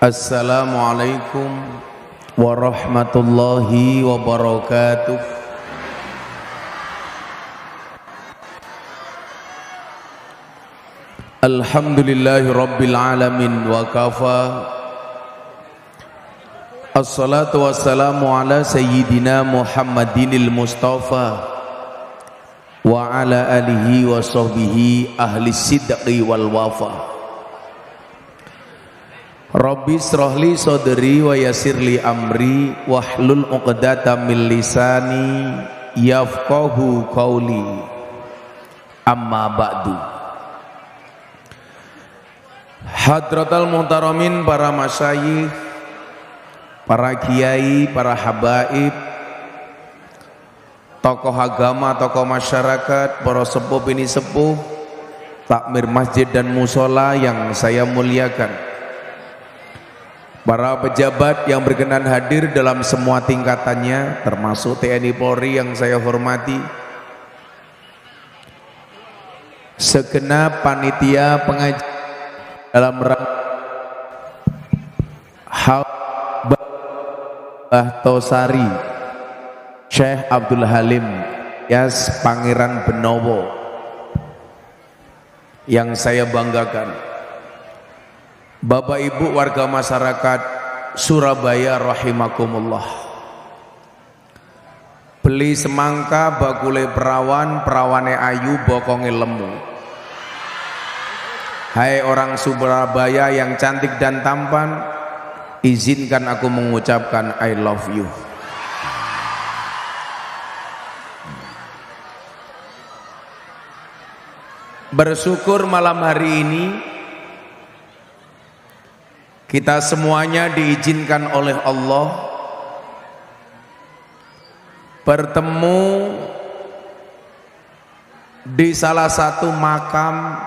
Assalamualaikum warahmatullahi wabarakatuh. Alhamdulillahi rabbil alamin wa kafa. Assalatu wassalamu ala sayyidina Muhammadinil Mustafa wa ala alihi wa sahbihi ahli sidqi wal wafa. Rabbi shrahli sadri wa yassirli amri wahlul 'uqdatam min lisani yafqahu qawli. Amma ba'du. Hadratal muhtaramin, para masyayikh, para kiai, para habaib, tokoh agama, tokoh masyarakat, para sepuh bini sepuh, takmir masjid dan musola yang saya muliakan, para pejabat yang berkenan hadir dalam semua tingkatannya, termasuk TNI Polri yang saya hormati, segenap panitia pengajian dalam rangka Bahtosari Syekh Abdul Halim Yas Pangeran Benowo yang saya banggakan, Bapak Ibu warga masyarakat Surabaya rahimakumullah. Beli semangka bakule perawan, perawane ayu bokonge lemu. Hai orang Surabaya yang cantik dan tampan, izinkan aku mengucapkan I love you. Bersyukur malam hari ini kita semuanya diizinkan oleh Allah bertemu di salah satu makam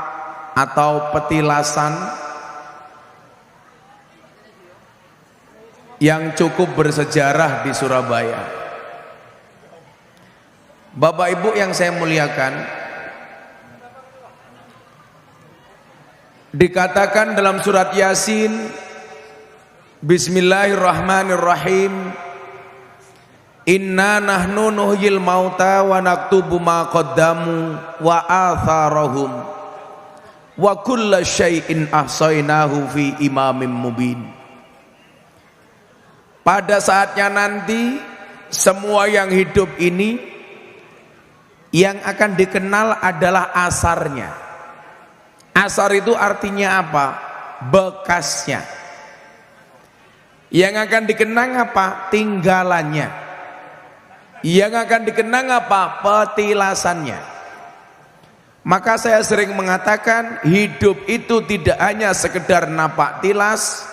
atau petilasan yang cukup bersejarah di Surabaya. Bapak Ibu yang saya muliakan, dikatakan dalam surat Yasin, Bismillahirrahmanirrahim, Inna nahnu nuhyil mauta wa naktubu ma qaddamu wa atharahum wa kulla syai'in ahsaynahu fi imamin mubin. Pada saatnya nanti semua yang hidup ini yang akan dikenal adalah asarnya. Asar itu artinya apa? Bekasnya. Yang akan dikenang apa? Tinggalannya. Yang akan dikenang apa? Petilasannya. Maka saya sering mengatakan hidup itu tidak hanya sekedar napak tilas,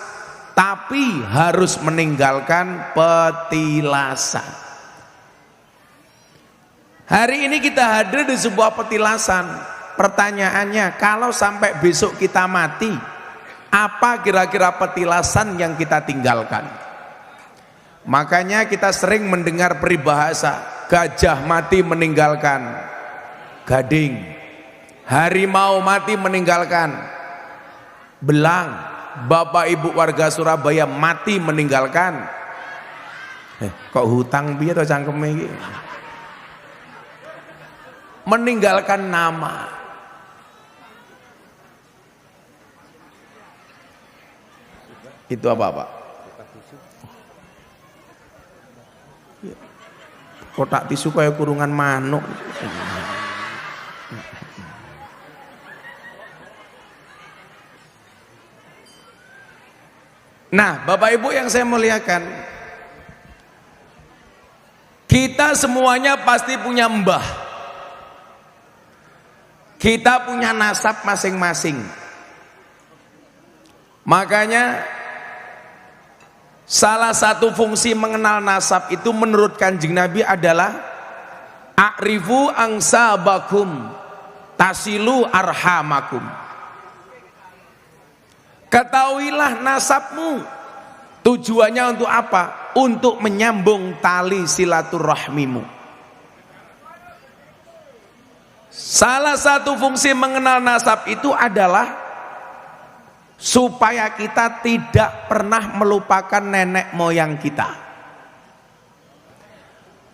tapi harus meninggalkan petilasan. Hari ini kita hadir di sebuah petilasan. Pertanyaannya, kalau sampai besok kita mati, apa kira-kira petilasan yang kita tinggalkan? Makanya kita sering mendengar peribahasa, gajah mati meninggalkan gading, harimau mati meninggalkan belang, Bapak Ibu warga Surabaya mati meninggalkan kok hutang piye to cangkeme iki? Meninggalkan nama. Itu apa Pak? Kotak tisu kayak kurungan manuk. Nah, Bapak Ibu yang saya muliakan, kita semuanya pasti punya mbah. Kita punya nasab masing-masing. Makanya salah satu fungsi mengenal nasab itu menurut Kanjeng Nabi adalah a'rifu angsabakum tasilu arhamakum. Ketahuilah nasabmu. Tujuannya untuk apa? Untuk menyambung tali silaturahmimu. Salah satu fungsi mengenal nasab itu adalah supaya kita tidak pernah melupakan nenek moyang kita.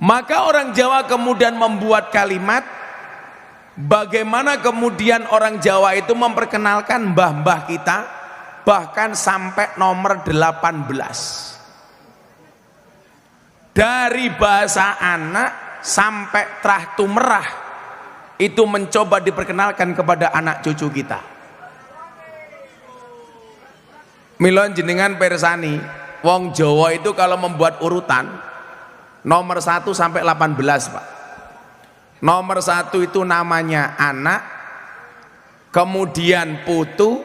Maka orang Jawa kemudian membuat kalimat, bagaimana kemudian orang Jawa itu memperkenalkan mbah-mbah kita, bahkan sampai nomor 18. Dari bahasa anak sampai trah tumerah itu mencoba diperkenalkan kepada anak cucu kita. Milon jenengan persani, wong Jawa itu kalau membuat urutan nomor 1 sampai 18, Pak. Nomor 1 itu namanya anak, kemudian putu,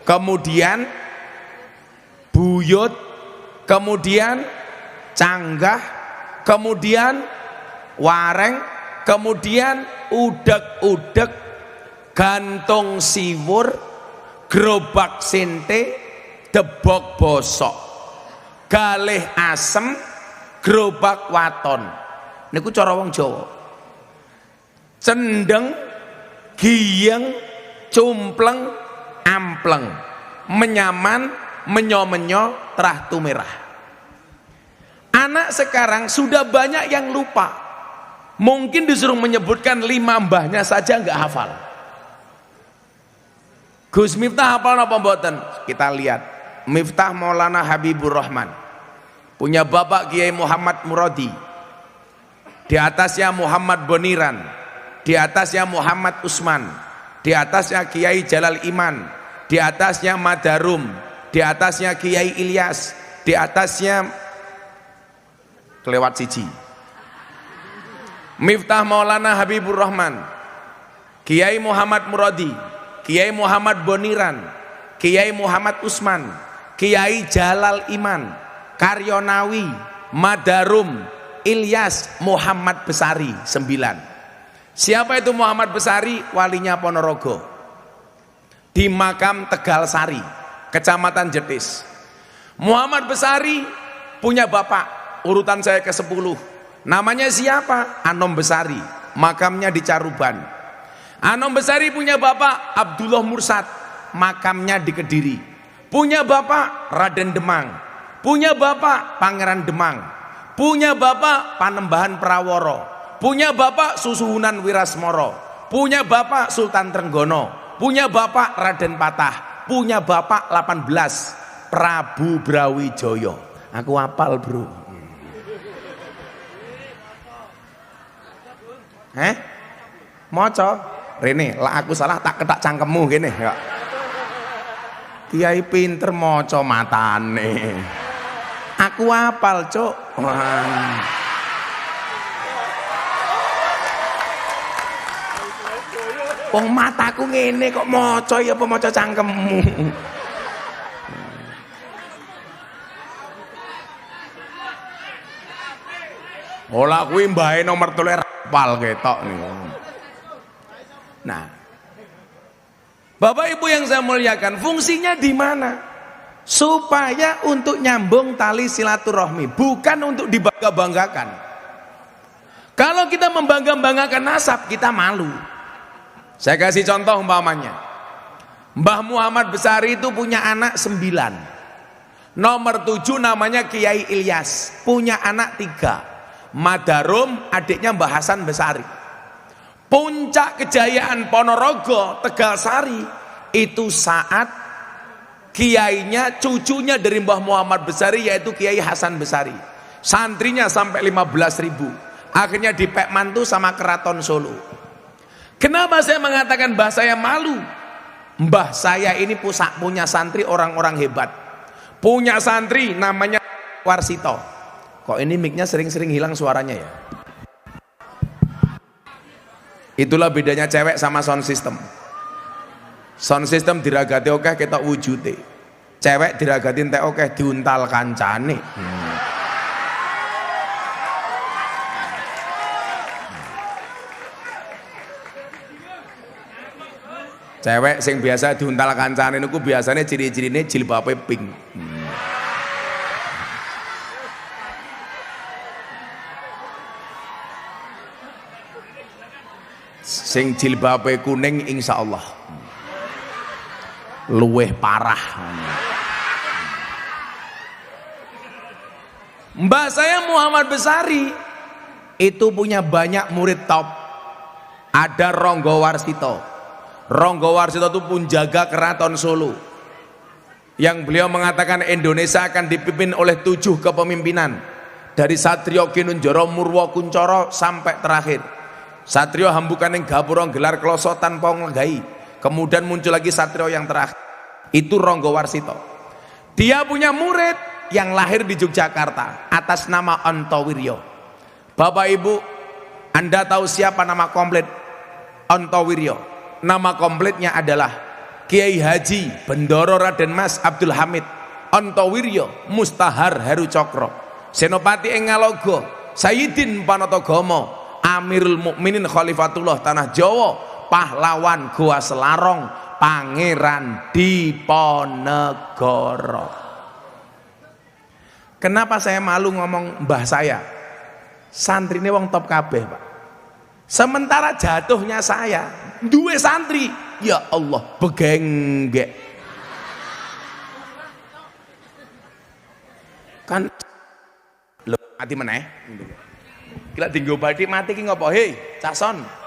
kemudian buyut, kemudian canggah, kemudian wareng, kemudian udek-udek, gantung siwur, gerobak sente, debok bosok, galih asem, gerobak waton. Niku cara wong Jawa. Cendeng, giyeng, cumpleng, ampleng, menyaman, menyo-menyo, trah tumerah. Anak sekarang sudah banyak yang lupa. Mungkin disuruh menyebutkan 5 mbahnya saja nggak hafal. Gus Miftah hafal apa mboten? Kita lihat. Miftah Maulana Habibur Rahman. Punya bapak Kiai Muhammad Muradi. Di atasnya Muhammad Boniran. Di atasnya Muhammad Usman. Di atasnya Kiai Jalal Iman. Di atasnya Madarum. Di atasnya Kiai Ilyas. Di atasnya kelewat siji. Miftah Maulana Habibur Rahman, Kiai Muhammad Muradi, Kiai Muhammad Boniran, Kiai Muhammad Usman, Kiai Jalal Iman, Karyonawi, Madarum, Ilyas, Muhammad Besari, 9. Siapa itu Muhammad Besari? Walinya Ponorogo, di makam Tegal Sari, Kecamatan Jetis. Muhammad Besari punya bapak, urutan saya ke-10. Namanya siapa? Anom Besari, makamnya di Caruban. Anom Besari punya bapak Abdullah Mursad, makamnya di Kediri. Punya bapak Raden Demang. Punya bapak Pangeran Demang. Punya bapak Panembahan Praworo. Punya bapak Susuhunan Wirasmoro. Punya bapak Sultan Trenggono. Punya bapak Raden Patah. Punya bapak 18 Prabu Brawijaya. Aku hafal, bro. Moco Rene, lah aku salah tak ketak cangkemmu gini ya. Kiai pinter moco matane. Aku apal, Cuk. Wong mataku ngene kok moco ya apa moco cangkemmu. Olah kuwi mbahe nomor 3 rapal ketok niku. Nah, Bapak Ibu yang saya muliakan, fungsinya di mana? Supaya untuk nyambung tali silaturahmi, bukan untuk dibangga-banggakan. Kalau kita membangga-banggakan nasab, kita malu. Saya kasih contoh umpamanya. Mbah Muhammad Besari itu punya anak 9. Nomor 7 namanya Kiai Ilyas, punya anak 3. Madarum adiknya Mbah Hasan Besari. Puncak kejayaan Ponorogo, Tegal Sari itu saat kiainya, cucunya dari Mbah Muhammad Besari yaitu Kiai Hasan Besari. Santrinya sampai 15.000. Akhirnya dipek mantu sama Keraton Solo. Kenapa saya mengatakan mbah saya malu? Mbah saya ini punya santri orang-orang hebat. Punya santri namanya Warsito. Kok ini mic-nya sering-sering hilang suaranya ya? Itulah bedanya cewek sama sound system. Sound system diragati oke kita wujute. Cewek diragatin teh oke diuntal kancane. Cewek sing biasa diuntal kancane niku biasanya ciri-cirine jilbabe pink. Sing jilbabe kuning insyaallah. luweh parah. Mbah saya Muhammad Besari itu punya banyak murid top. Ada Ronggo Warsito. Ronggo Warsito itu penjaga keraton Solo, yang beliau mengatakan Indonesia akan dipimpin oleh 7 kepemimpinan, dari Satrio Kinunjoro Murwo Kuncoro sampai terakhir Satrio Hambukaning Gapura gelar kloso tanpa nglegai. Kemudian muncul lagi Satrio yang terakhir, itu Ronggo Warsito. Dia punya murid yang lahir di Yogyakarta atas nama Ontowiryo. Bapak Ibu, Anda tahu siapa nama komplit Ontowiryo? Nama komplitnya adalah Kiai Haji Bendoro Raden Mas Abdul Hamid Ontowiryo Mustahar Heru Cokro, Senopati ing Ngalogo, Sayyidin Panatagomo, Amirul Mukminin Khalifatullah Tanah Jawa, pahlawan Goa Selarong, Pangeran Diponegoro. Kenapa saya malu ngomong mbah saya? Santri ini wong top kabeh, Pak. Sementara jatuhnya saya duwe santri, ya Allah, begenggek. Kan lho mati meneh. Kila dinggo badhe mati ki ngopo? Hei, Cason.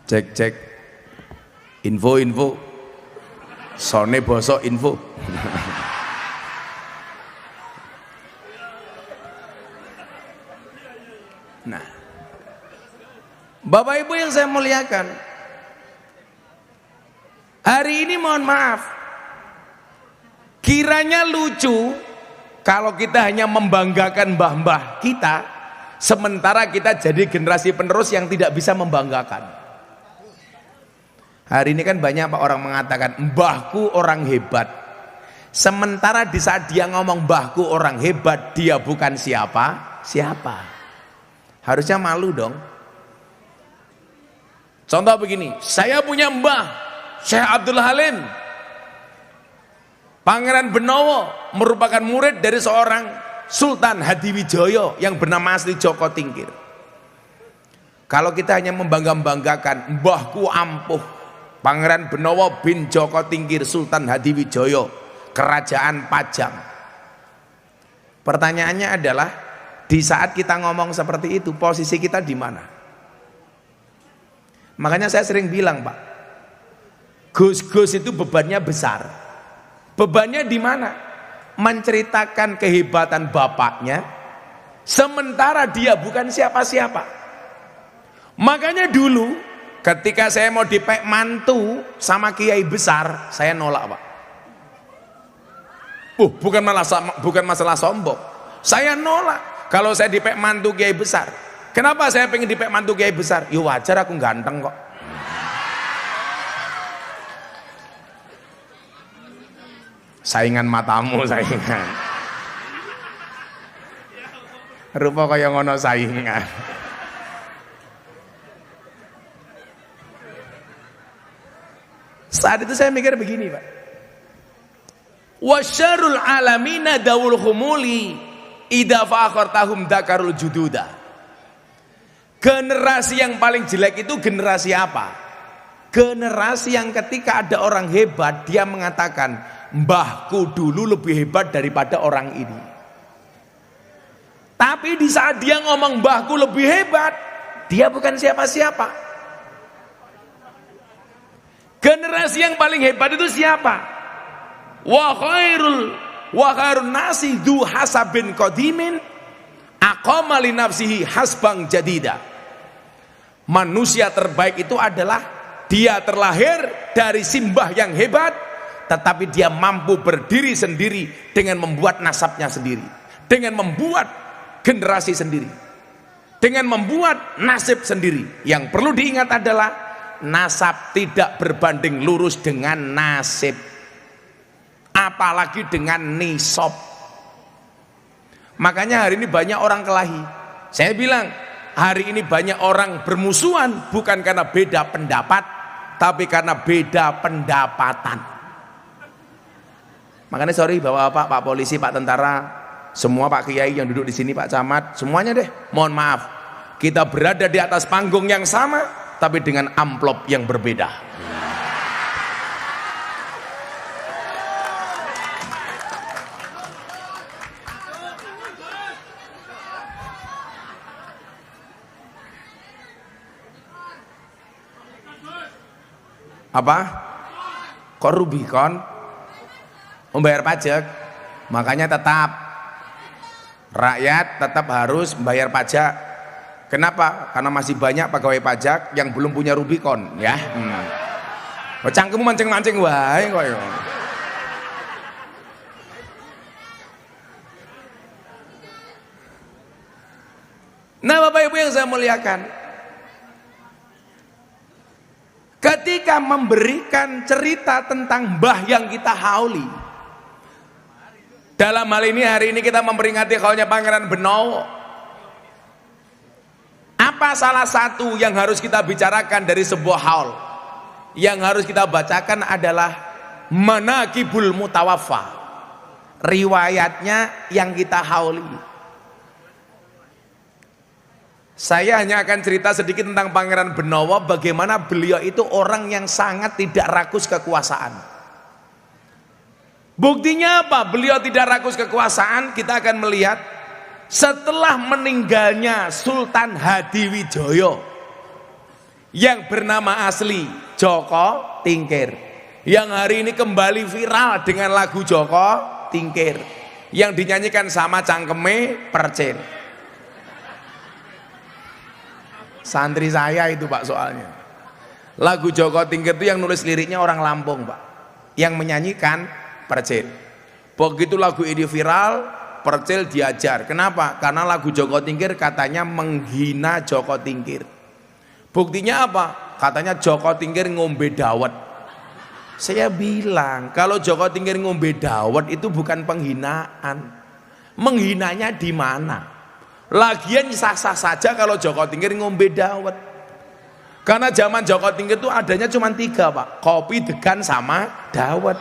Cek info sone bosok info. Nah, Bapak Ibu yang saya muliakan, hari ini mohon maaf, kiranya lucu kalau kita hanya membanggakan mbah-mbah kita, sementara kita jadi generasi penerus yang tidak bisa membanggakan. Hari ini kan banyak Pak orang mengatakan mbahku orang hebat, sementara di saat dia ngomong mbahku orang hebat, dia bukan siapa. Harusnya malu dong. Contoh begini, saya punya mbah Syekh Abdul Halim Pangeran Benowo, merupakan murid dari seorang Sultan Hadiwijoyo yang bernama asli Joko Tingkir. Kalau kita hanya membanggakan mbahku ampuh Pangeran Benowo bin Joko Tingkir Sultan Hadiwijoyo Kerajaan Pajang, pertanyaannya adalah, di saat kita ngomong seperti itu, posisi kita di mana? Makanya saya sering bilang, Pak, Gus-gus itu bebannya besar. Bebannya di mana? Menceritakan kehebatan bapaknya, sementara dia bukan siapa-siapa. Makanya dulu ketika saya mau dipek mantu sama kiai besar, saya nolak, Pak. Bukan masalah sombong. Saya nolak kalau saya dipek mantu kiai besar. Kenapa saya pengen dipek mantu kiai besar? Ya wajar, aku ganteng kok. Saingan matamu, saingan. Rupa kaya ngono saingan. Saat itu saya mikir begini, Pak. Wasyarul alamina dawul khumuli idza fakhartahum dakarul jududa. Generasi yang paling jelek itu generasi apa? Generasi yang ketika ada orang hebat, dia mengatakan, mbahku dulu lebih hebat daripada orang ini. Tapi di saat dia ngomong mbahku lebih hebat, dia bukan siapa-siapa. Generasi yang paling hebat itu siapa? Wa khairun nasi du hasabin qadimin aqama li nafsihi hasbang jadida. Manusia terbaik itu adalah dia terlahir dari simbah yang hebat, tetapi dia mampu berdiri sendiri dengan membuat nasabnya sendiri, dengan membuat generasi sendiri, dengan membuat nasib sendiri. Yang perlu diingat adalah nasab tidak berbanding lurus dengan nasib, apalagi dengan nisab. Makanya hari ini banyak orang kelahi. Saya bilang hari ini banyak orang bermusuhan bukan karena beda pendapat, tapi karena beda pendapatan. Makanya sorry bapak-bapak, pak polisi, pak tentara, semua pak kiai yang duduk di sini, pak camat, semuanya deh, mohon maaf, kita berada di atas panggung yang sama, tapi dengan amplop yang berbeda. Apa? Kok Rubicon? Membayar pajak, makanya tetap rakyat tetap harus membayar pajak. Kenapa? Karena masih banyak pegawai pajak yang belum punya Rubicon, ya. Cangkemmu mancing-mancing wae kok ya. Nah, Bapak Ibu yang saya muliakan, ketika memberikan cerita tentang mbah yang kita hauli, dalam hal ini hari ini kita memperingati haulnya Pangeran Benowo. Apa salah satu yang harus kita bicarakan dari sebuah haul? Yang harus kita bacakan adalah Manaqibul Mutawaffa, riwayatnya yang kita hauli. Saya hanya akan cerita sedikit tentang Pangeran Benowo, bagaimana beliau itu orang yang sangat tidak rakus kekuasaan. Buktinya apa? Beliau tidak rakus kekuasaan. Kita akan melihat setelah meninggalnya Sultan Hadiwijoyo yang bernama asli Joko Tingkir, yang hari ini kembali viral dengan lagu Joko Tingkir yang dinyanyikan sama Cangkeme Percil. Santri saya itu Pak, soalnya lagu Joko Tingkir itu yang nulis liriknya orang Lampung Pak, yang menyanyikan Percil. Begitu lagu ini viral, Percil diajar. Kenapa? Karena lagu Joko Tingkir katanya menghina Joko Tingkir. Buktinya apa? Katanya Joko Tingkir ngombe dawet. Saya bilang kalau Joko Tingkir ngombe dawet itu bukan penghinaan. Menghinanya di mana? Lagian sah-sah saja kalau Joko Tingkir ngombe dawet. Karena zaman Joko Tingkir itu adanya cuma 3 Pak, kopi, degan, sama dawet.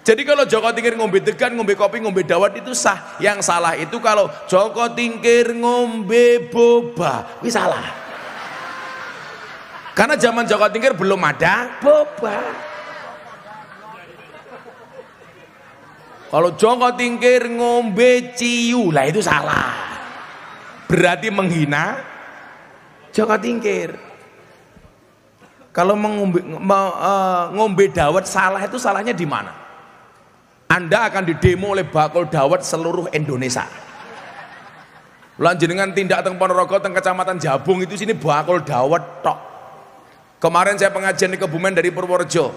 Jadi kalau Joko Tingkir ngombe degan, ngombe kopi, ngombe dawet itu sah. Yang salah itu kalau Joko Tingkir ngombe boba, ini salah. Karena zaman Joko Tingkir belum ada boba. Kalau Joko Tingkir ngombe ciu, lah itu salah. Berarti menghina Joko Tingkir. Kalau ngombe dawet salah, itu salahnya di mana? Anda akan didemo oleh bakul dawet seluruh Indonesia. Lanjenengan tindak teng Ponorogo, teng Kecamatan Jabung itu sini bakul dawet tok. Kemarin saya pengajian di Kebumen dari Purworejo,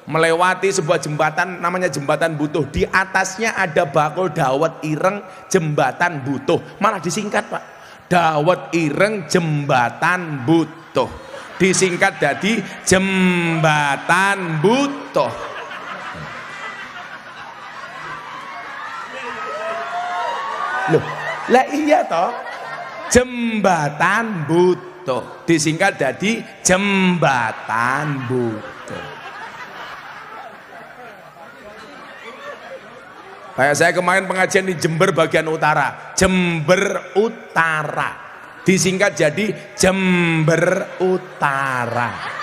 melewati sebuah jembatan namanya Jembatan Butuh. Di atasnya ada bakul dawet ireng Jembatan Butuh. Malah disingkat Pak, dawet ireng Jembatan Butuh. Disingkat jadi Jembatan Butuh. Loh, lah iya toh, Jembatan Butuh disingkat jadi Jembatan Butuh. Kayak saya kemarin pengajian di Jember bagian utara, Jember Utara disingkat jadi Jember Utara.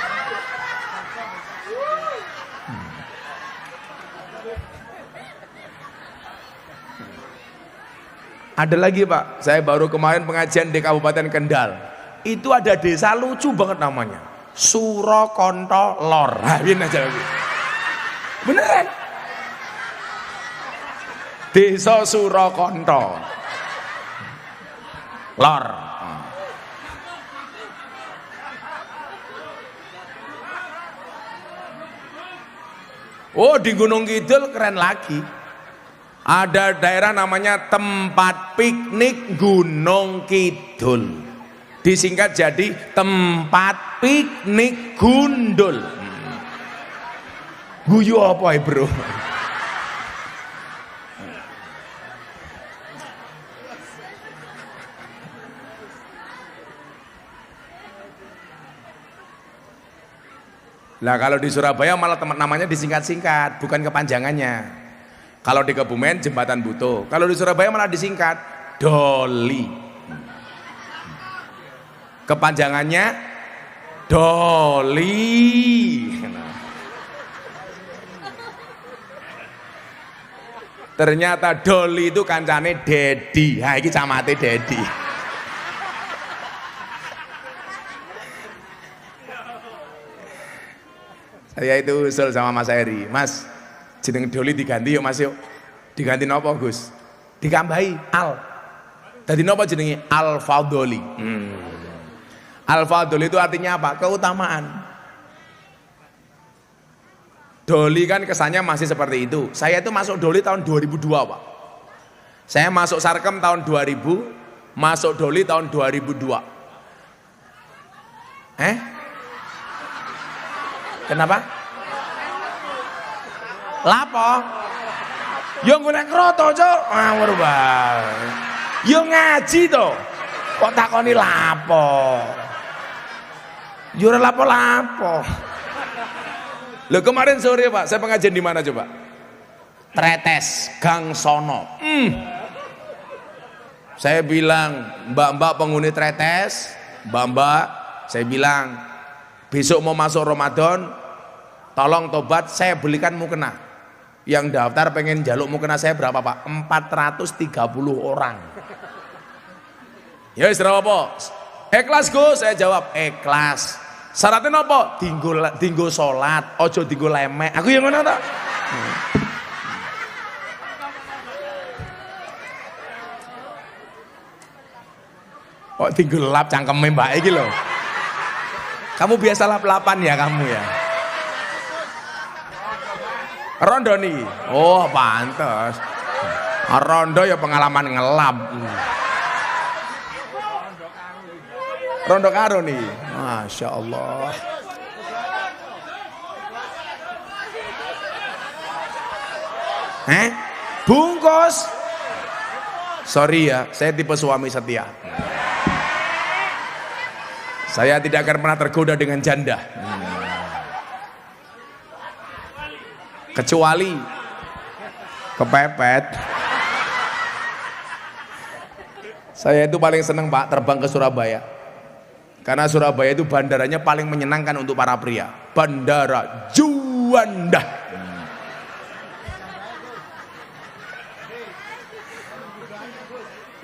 Ada lagi Pak, saya baru kemarin pengajian di Kabupaten Kendal. Itu ada desa lucu banget namanya, Surakonto Lor. Habin aja lagi. Beneran? Desa Surakonto Lor. Oh, di Gunung Kidul keren lagi. Ada daerah namanya tempat piknik Gunung Kidul. Disingkat jadi tempat piknik gundul. Guyu apa bro? Nah kalau di Surabaya malah namanya disingkat-singkat, bukan kepanjangannya. Kalau di Kebumen Jembatan Butuh, kalau di Surabaya malah disingkat Doli. Kepanjangannya Doli. Ternyata Doli itu kancane Dedi. Ha iki camate Dedi. Saya itu usul sama Mas Heri, Mas jeneng Doli diganti yuk Mas yuk. Diganti nopo Gus? Dikambahi Al. Dadi nopo jenenge? Al Fadholi. Al Fadholi itu artinya apa? Keutamaan. Doli kan kesannya masih seperti itu. Saya itu masuk Doli tahun 2002 Pak. Saya masuk Sarkem tahun 2000, masuk Doli tahun 2002. Kenapa? Lapo? Yo golek kroto, Cuk. Ngawur banget. Yo ngaji to. Kok takoni lapo? Yo ora lapo-lapo. Loh kemarin sore Pak, saya pengajian di mana coba? Tretes, Gang Sono. Saya bilang, mbak-mbak penghuni Tretes, mbak-mbak, saya bilang, besok mau masuk Ramadan, tolong tobat, saya belikan mukena. Yang daftar pengen jaluk mukena saya berapa Pak? 430 orang. Ya istirahat apa? Ikhlas Gus, saya jawab ikhlas. Syaratnya apa? Dinggo salat, ojo dinggo lemek. Aku yang ngono ta? Kok dinggo lap cangkeme mbak iki lho. Kamu biasa lap-lapan ya kamu ya? Rondo nih. Oh, pantes. Rondo ya pengalaman ngelap. Rondo karo nih. Masya Allah. Bungkus. Sorry ya, saya tipe suami setia. Saya tidak akan pernah tergoda dengan janda. Kecuali kepepet. Saya itu paling senang Pak terbang ke Surabaya. Karena Surabaya itu bandaranya paling menyenangkan untuk para pria. Bandara Juanda.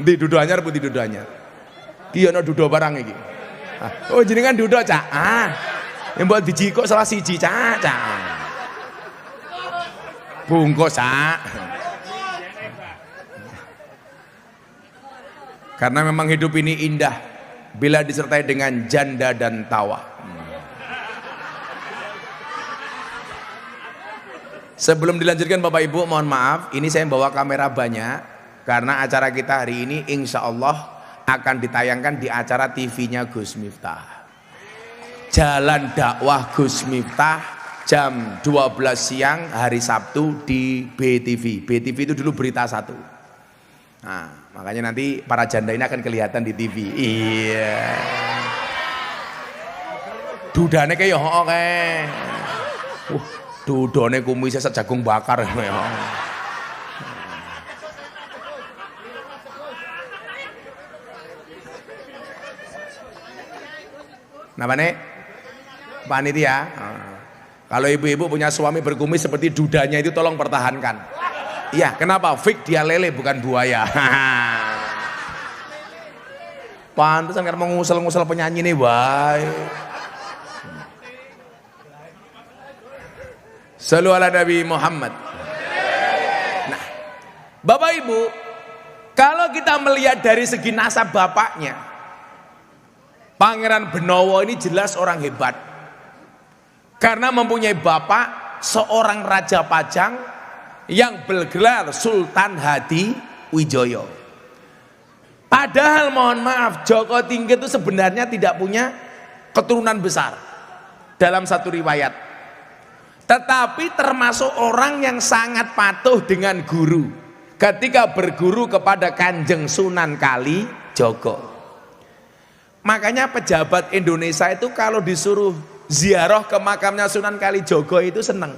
Di dudo anyar putih dudo anyar. Ki ana dudo barang iki. Oh jenengan dudo Cak. Yang buat biji kok salah siji Cak. Bungkus Cak. Karena memang hidup ini indah bila disertai dengan janda dan tawa. Sebelum dilanjutkan Bapak Ibu, mohon maaf, ini saya bawa kamera banyak karena acara kita hari ini insya Allah akan ditayangkan di acara TV-nya Gus Miftah. Jalan dakwah Gus Miftah jam 12 siang hari Sabtu di BTV. BTV itu dulu Berita Satu. Nah, makanya nanti para janda ini akan kelihatan di TV. Iya. Dudane kayak oke. Dudane kumisnya sejagung bakar. Napa nih? Panitia. Kalau ibu-ibu punya suami berkumis seperti dudanya itu tolong pertahankan. Iya, kenapa? Fik dia lele bukan buaya. Pantesan kan mau ngusel-ngusel penyanyi nih, wae. Shallu ala Nabi Muhammad. Nah, Bapak Ibu, kalau kita melihat dari segi nasab bapaknya, Pangeran Benowo ini jelas orang hebat. Karena mempunyai bapak seorang raja Pajang yang bergelar Sultan Hadi Wijoyo. Padahal mohon maaf, Joko Tingkir itu sebenarnya tidak punya keturunan besar dalam satu riwayat. Tetapi termasuk orang yang sangat patuh dengan guru ketika berguru kepada Kanjeng Sunan Kalijogo. Makanya pejabat Indonesia itu kalau disuruh ziarah ke makamnya Sunan Kalijogo itu seneng,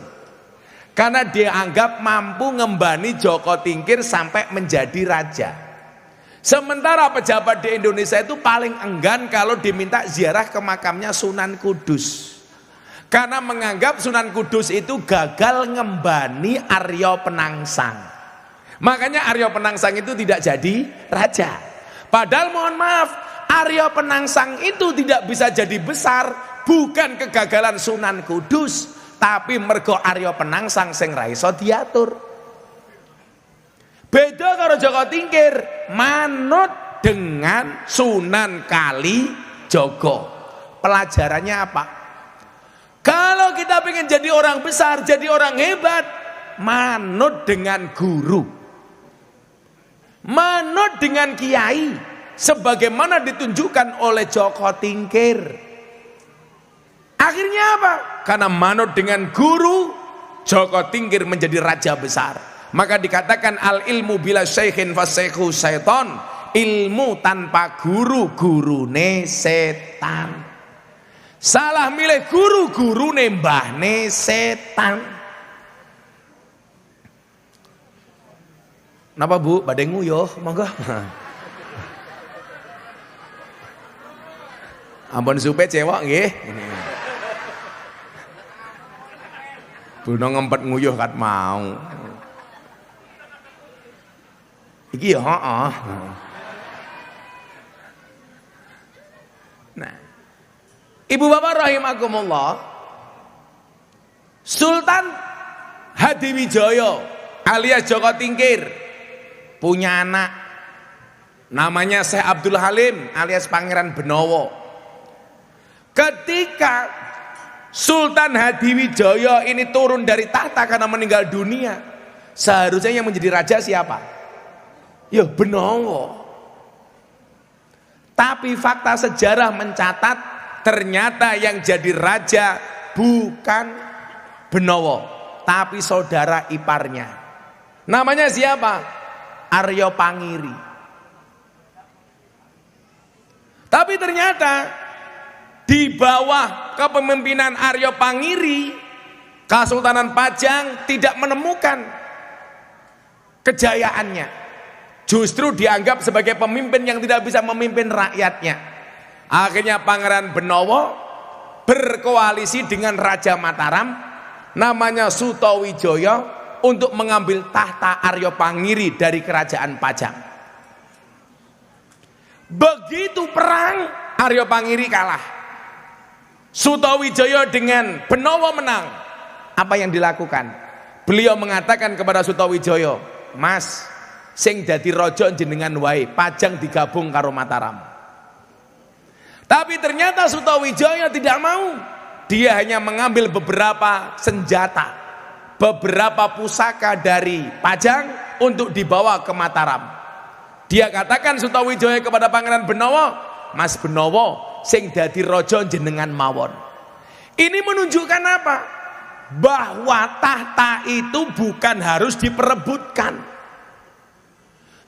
karena dia anggap mampu ngembani Joko Tingkir sampai menjadi raja. Sementara pejabat di Indonesia itu paling enggan kalau diminta ziarah ke makamnya Sunan Kudus, karena menganggap Sunan Kudus itu gagal ngembani Arya Penangsang. Makanya Arya Penangsang itu tidak jadi raja. Padahal mohon maaf, Arya Penangsang itu tidak bisa jadi besar bukan kegagalan Sunan Kudus, tapi mergo Arya Penangsang sing ra iso diatur. Beda karo Joko Tingkir, manut dengan Sunan Kalijogo. Pelajarannya apa? Kalau kita ingin jadi orang besar, jadi orang hebat, manut dengan guru, manut dengan kiai, sebagaimana ditunjukkan oleh Joko Tingkir. Akhirnya apa? Karena manut dengan guru, Joko Tingkir menjadi raja besar. Maka dikatakan al ilmu bila syekhin fasyekhu syaiton, ilmu tanpa guru gurune setan. Salah milih guru, gurune mbahne setan. Napa Bu? Badhe nguyuh, monggo. Ampun supe cewek nggih. Buno ngempet nguyuh kat mau. Iki ya heeh. Nah, Ibu bapak rahimakumullah, Sultan Hadiwijaya alias Joko Tingkir punya anak namanya Syekh Abdul Halim alias Pangeran Benowo. Ketika Sultan Hadiwijaya ini turun dari tahta karena meninggal dunia, seharusnya yang menjadi raja siapa? Ya Benowo. Tapi fakta sejarah mencatat ternyata yang jadi raja bukan Benowo, tapi saudara iparnya. Namanya siapa? Arya Pangiri. Tapi ternyata di bawah kepemimpinan Arya Pangiri, Kesultanan Pajang tidak menemukan kejayaannya. Justru dianggap sebagai pemimpin yang tidak bisa memimpin rakyatnya. Akhirnya Pangeran Benowo berkoalisi dengan Raja Mataram namanya Sutawijaya untuk mengambil tahta Arya Pangiri dari kerajaan Pajang. Begitu perang, Arya Pangiri kalah. Sutawijaya dengan Benowo menang. Apa yang dilakukan? Beliau mengatakan kepada Sutawijaya, "Mas, sing dadi raja jenengan wae, Pajang digabung karo Mataram." Tapi ternyata Sutawijaya tidak mau. Dia hanya mengambil beberapa senjata, beberapa pusaka dari Pajang untuk dibawa ke Mataram. Dia katakan Sutawijaya kepada Pangeran Benowo, "Mas Benowo, sing dadi raja jenengan mawon." Ini menunjukkan apa? Bahwa tahta itu bukan harus diperebutkan.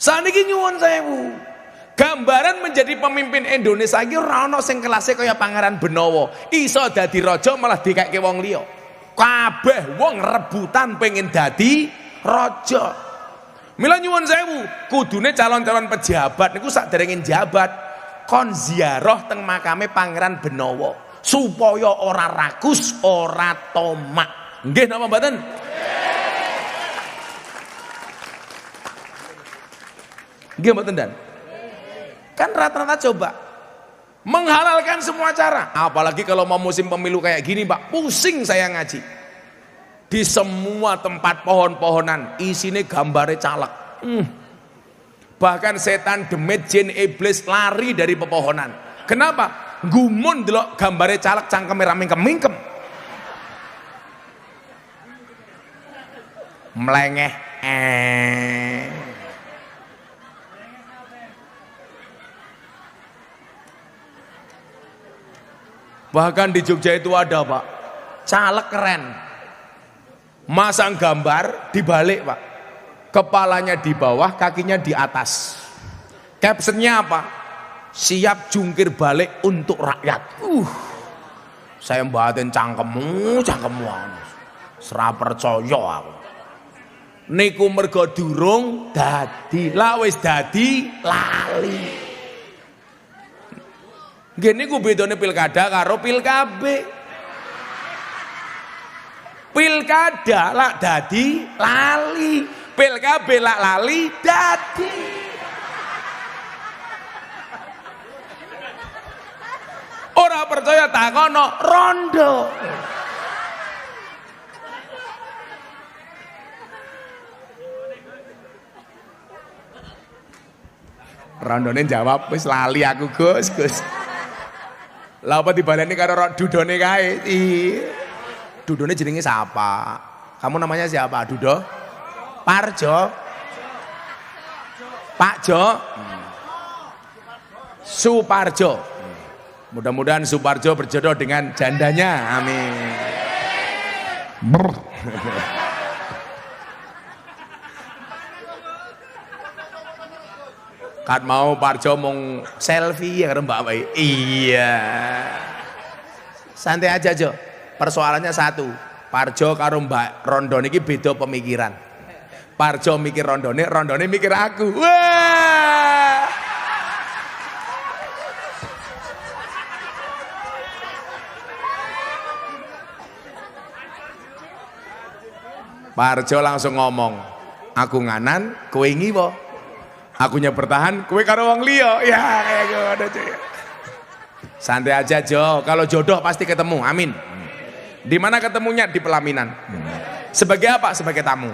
Saniki nyuwun sewu, gambaran menjadi pemimpin Indonesia iki ora ana sing kelase kaya Pangeran Benowo. Iso dadi raja malah dikake wong liya. Kabeh wong rebutan pengen dadi raja. Mila nyuwun sewu, kudune calon-calon pejabat niku sakderenge jabat kon ziarah teng makame Pangeran Benowo supaya ora rakus, ora tomak. Nggih napa mboten? Nggih mboten Dan? Kan rata-rata coba menghalalkan semua cara. Apalagi kalau mau musim pemilu kayak gini, Pak, pusing saya ngaji. Di semua tempat pohon-pohonan isine gambare caleg. Bahkan setan, demit, jin, iblis lari dari pepohonan. Kenapa? Gumun delok gambare caleg cangkeme ra mingkem-mingkem. Mlengeh Bahkan di Jogja itu ada Pak, caleg keren, masang gambar dibalik Pak, kepalanya di bawah, kakinya di atas. Captionnya apa? Siap jungkir balik untuk rakyat. Saya mbaten cangkemmu sera percaya aku. Niku mergo durung dadi, lah wis dadi lali. Nggih niku bedane pilkada karo pilkabe. Pilkada lak dadi lali, pilkabe lak lali dadi. Ora percaya takono rondo. Rondone jawab wis lali aku Gus. Lah apa dibaleni karo dudone kae? Dudone jenenge siapa? Kamu namanya siapa? Dudo? Parjo? Pak Jo? Suparjo. Mudah-mudahan Suparjo berjodoh dengan jandanya. Amin. Kat mau Parjo mong selfie ya karo Mbak Wai. Iya. Santai aja Jo. Persoalannya satu. Parjo karo Mbak Rondone iki beda pemikiran. Parjo mikir Rondone, Rondone mikir aku. Wah. Parjo langsung ngomong, aku nganan, kowe ngiwa. Akunya bertahan, kowe karo wong liya. Ya kayak ngono cuy. Santai aja Jo, kalau jodoh pasti ketemu. Amin. Di mana ketemunya? Di pelaminan. Sebagai apa? Sebagai tamu.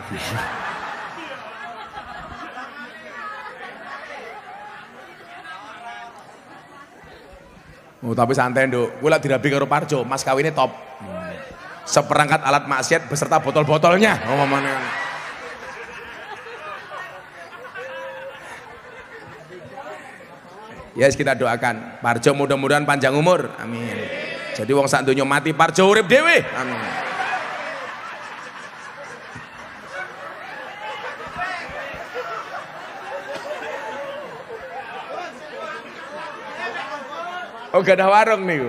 Oh, tapi santai nduk. Gue lagi dirabi karo Parjo, mas kawinnya top. Seperangkat alat maksiat beserta botol-botolnya. Oh, mana? Yes, kita doakan Parjo mudah-mudahan panjang umur. Amin. Jadi wong sak donya mati Parjo urip dhewe. Amin. Oh, gak ada warung nih.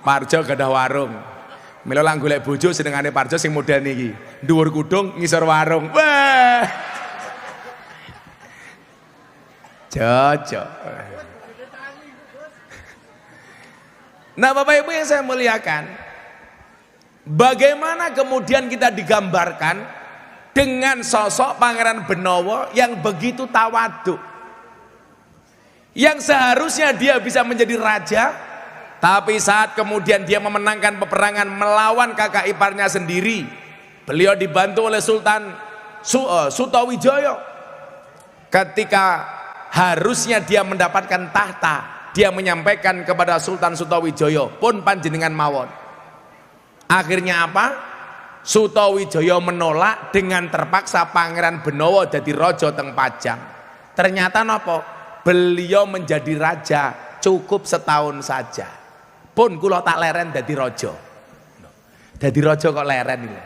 Parjo gak ada warung. Mila lang golek bojo senengane Parjo sing model niki. Dhuwur kudung, ngisor warung. Wah. Cocok. Nah Bapak Ibu yang saya muliakan, bagaimana kemudian kita digambarkan dengan sosok Pangeran Benowo yang begitu tawadhu, yang seharusnya dia bisa menjadi raja, tapi saat kemudian dia memenangkan peperangan melawan kakak iparnya sendiri, beliau dibantu oleh Sultan Sutawijaya. Ketika harusnya dia mendapatkan tahta, dia menyampaikan kepada Sultan Sutawijaya, pun panjenengan mawon. Akhirnya apa? Sutawijaya menolak, dengan terpaksa Pangeran Benowo jadi raja teng Pajang. Ternyata nopo? Beliau menjadi raja cukup setahun saja. Pun kula tak leren dadi raja. Dadi raja kok leren iki.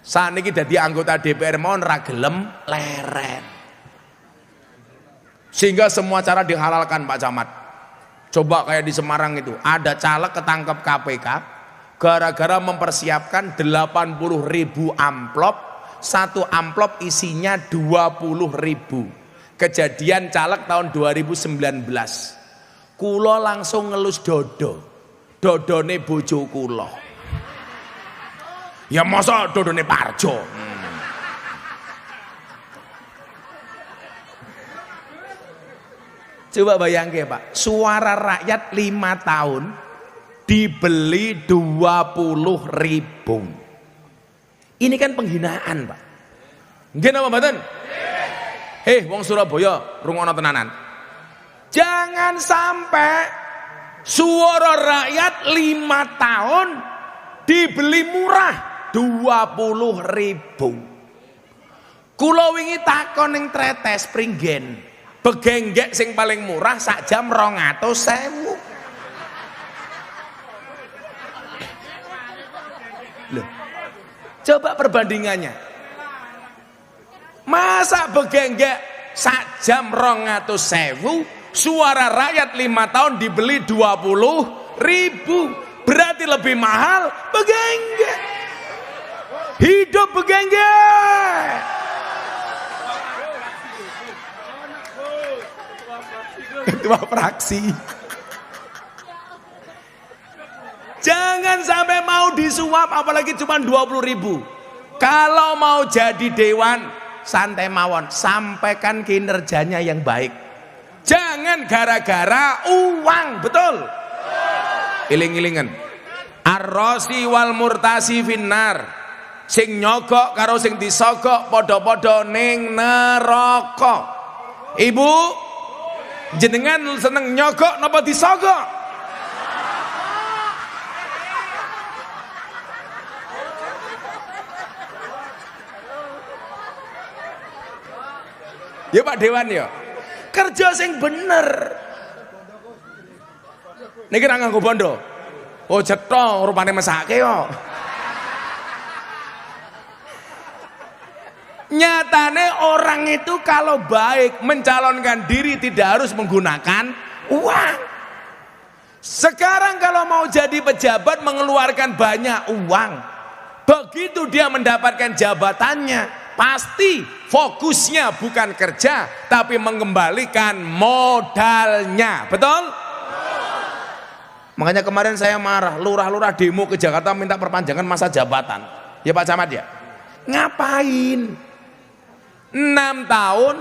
Saniki dadi anggota DPR mawon ra gelem leren. Sehingga semua cara dihalalkan Pak Camat. Coba kayak di Semarang itu, ada caleg ketangkep KPK gara-gara mempersiapkan 80.000 amplop, satu amplop isinya 20.000. Kejadian caleg tahun 2019. Kulo langsung ngelus dodone bojo kulo. Ya masa dodone Parjo. Coba bayangke Pak, suara rakyat 5 tahun dibeli 20.000. Ini kan penghinaan Pak. Nggih napa mboten? Hei wong Surabaya, rungokno tenanan. Jangan sampai suara rakyat 5 tahun dibeli murah 20.000. Kula wingi takon ning Tretes Pringgen. Begenggek sing paling murah sak jam 200.000. Loh, coba perbandingannya. Masa begenggek sak jam 200.000, suara rakyat 5 tahun dibeli 20.000, berarti lebih mahal begenggek. Hidup begenggek. Ketua fraksi. Jangan sampai mau disuap apalagi cuma 20.000. Kalau mau jadi dewan santai mawon, sampaikan kinerjanya yang baik. Jangan gara-gara uang, betul? Iling-ilingan. Ar-rasi wal murtasi finnar. Sing nyogok karo sing disogok podo-podo ning neraka. Ibu, jenengan seneng nyogok napa disogok? Ya Pak Dewan ya. Kerja sing bener. Niki ra nganggo bondo. Oh cetha rupane mesake kok. Nyatane orang itu kalau baik mencalonkan diri tidak harus menggunakan uang. Sekarang kalau mau jadi pejabat mengeluarkan banyak uang. Begitu dia mendapatkan jabatannya, pasti fokusnya bukan kerja tapi mengembalikan modalnya. Betul? Makanya kemarin saya marah, lurah-lurah demo ke Jakarta minta perpanjangan masa jabatan. Ya Pak Camat ya? Ngapain? 6 tahun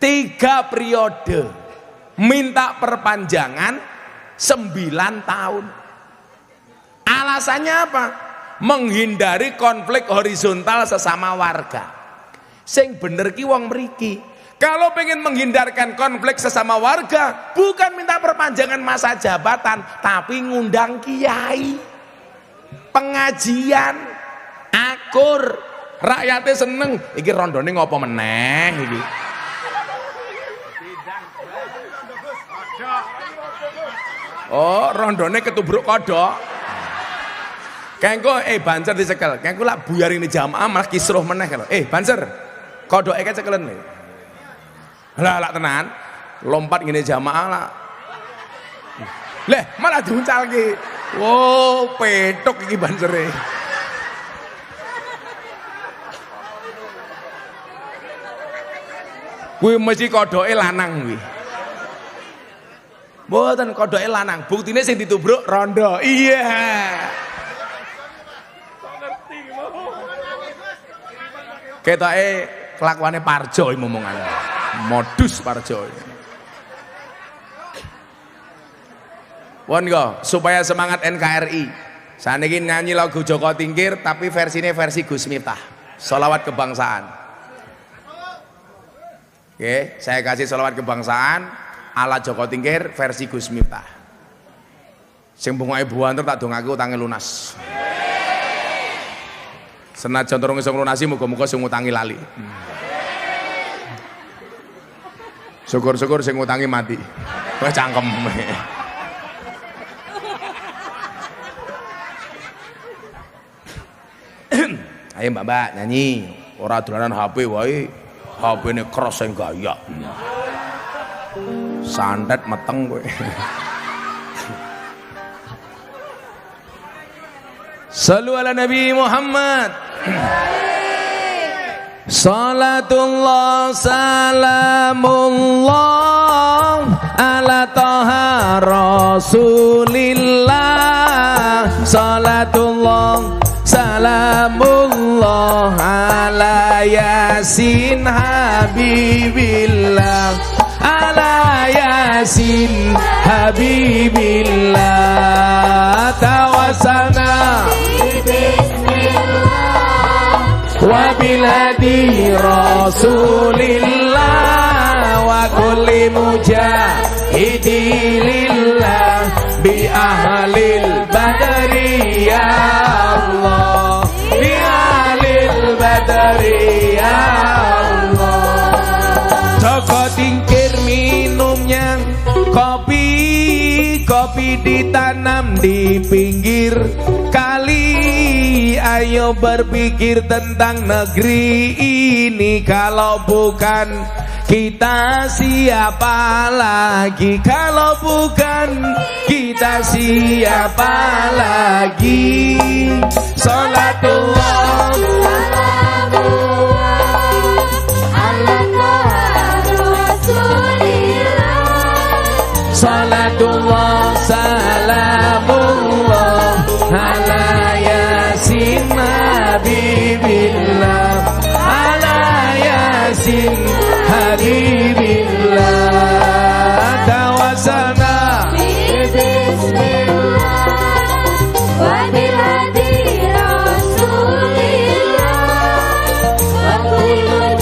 3 periode minta perpanjangan 9 tahun. Alasannya apa? Menghindari konflik horizontal sesama warga. Sing bener ki wong mriki. Kalau pengen menghindarkan konflik sesama warga, bukan minta perpanjangan masa jabatan, tapi ngundang kiai, pengajian, akur, rakyatnya seneng. Iki rondone ngopo meneh iki? Oh, rondone ketubruk kodok. Kengko banser dicekel. Kengko lak buyar ini jamaah malah kisruh meneh kalau. Banser. Kodoke kecekelen lho. Lah lak tenan. Lompat ngene jamaah lah. Leh, malah diuncalke. Wow, petok iki bansere. Kuwi mesti kodoke lanang kuwi. Mboten kodoke lanang, buktine sing ditubruk rondo. Iya. Ketoke kelakuane Parjo iki momongan. Modus Parjo. Pun kok supaya semangat NKRI. Saniki nyanyi lagu Joko Tingkir tapi versinya versi Gus Miftah. Sholawat kebangsaan. Oke, saya kasih sholawat kebangsaan ala Joko Tingkir versi Gus Miftah. Sing bungae buanter tak dongake utange lunas. Senajan turung iso nglunasi muga-muga sing ngutangi lali. Syukur-syukur sing ngutangi mati. Kowe cangkem. Ayo Mbak nyanyi. Ora dolanan HP wae. HP-ne keras sing gaya. Santet meteng kowe. Sallu ala Nabi Muhammad. Salatullah salamullah ala taha rasulillah. Salatullah salamullah ala yasin habibillah. Ala yasin habibillah. Tawasana wa biladi rasulillah wa kulli mujahidi lillah bi ahlil badri ya Allah, bi ahlil badri ya Allah. Kopi ditanam di pinggir kali. Ayo berpikir tentang negeri ini. Kalau bukan kita siapa lagi? Kalau bukan kita siapa lagi? Salatullah salatullah salamullah ala yasin habibillah ala yasin habibillah tawasana bismillah wa bil hadi rasulillah wa kullu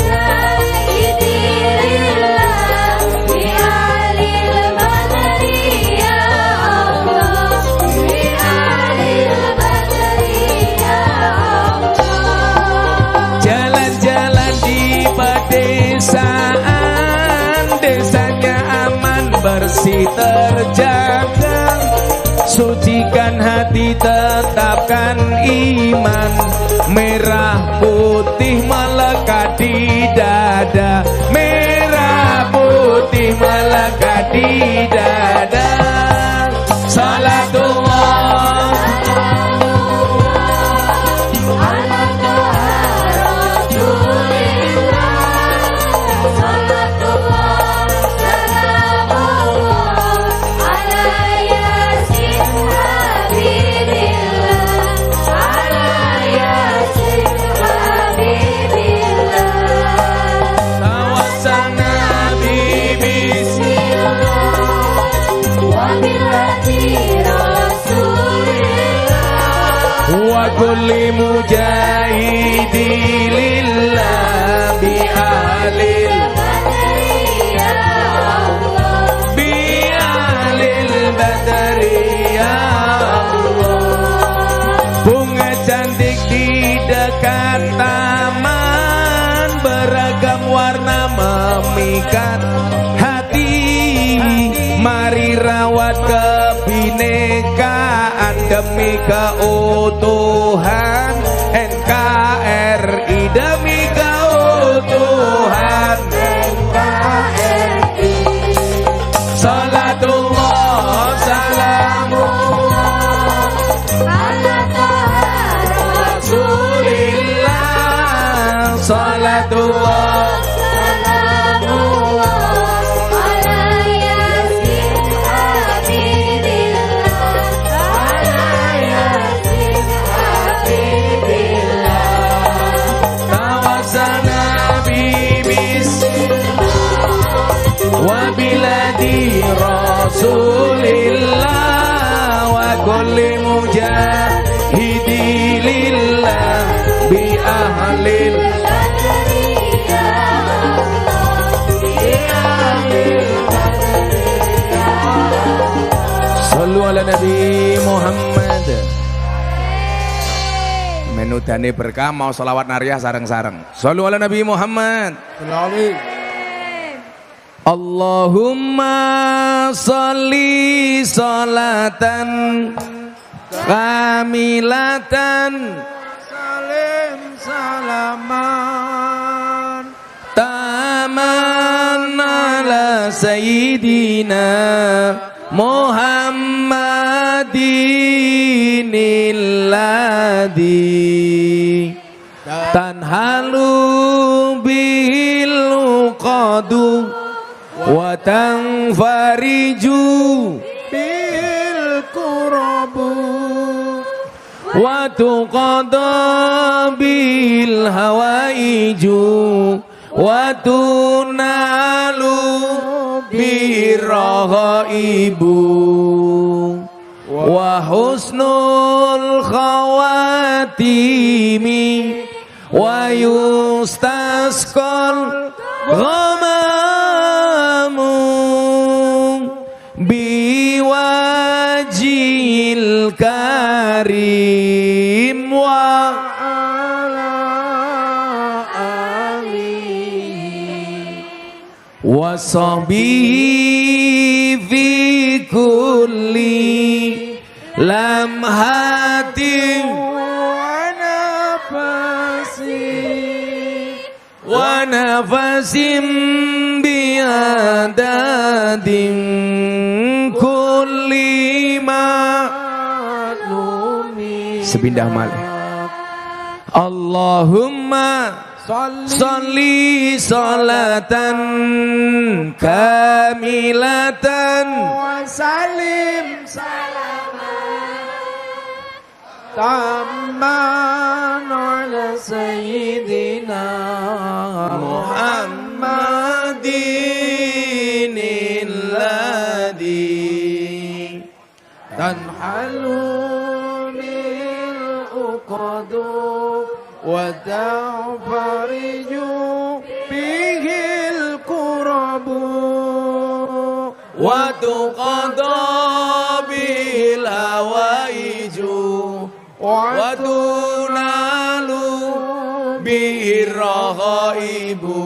desanya aman bersih terjaga, sucikan hati tetapkan iman, merah putih melekat di dada, merah putih melekat di dada. Salatullah kulli mujahidi lillah bi ahlil badri ya Allah bi ahlil badri ya Allah. Bunga cantik di dekat taman, beragam warna memikat hati, mari rawat kebinekaan demi keutuhan NKRI, demi keutuhan NKRI. Salatullah salamullah ala Rasulillah. Salatullah Rasulillah wa kulli mujahidi lillah bi ahlil sallu ala Nabi Muhammad. Menudane berkah mau selawat nariyah sareng-sareng. Sallu ala Nabi Muhammad. Allahumma sholli sholatan kamilatan salim salaman taman ala sayyidina Muhammadin ladzi tanhalu bihil qadu wa tanfariju bil kurabu wa tuqada bil hawaiju wa tunalu birrahaibu wa husnul khawatimi wa yustasqal ghamamu biwajil karim wa ala alihi wa sahbihi fi kulli lamhatin wa nafasim biadadin kulli ma'lumi. Sepindah malih. Allahumma sholli sholatan kamilatan wa salim salaman tamman ala sayyidina Muhammadin alladhi tanhalu min uqadu wa ta'fariju bihil kurabu wa tuqadha bil hawaiju wa tunalu bir raghaibu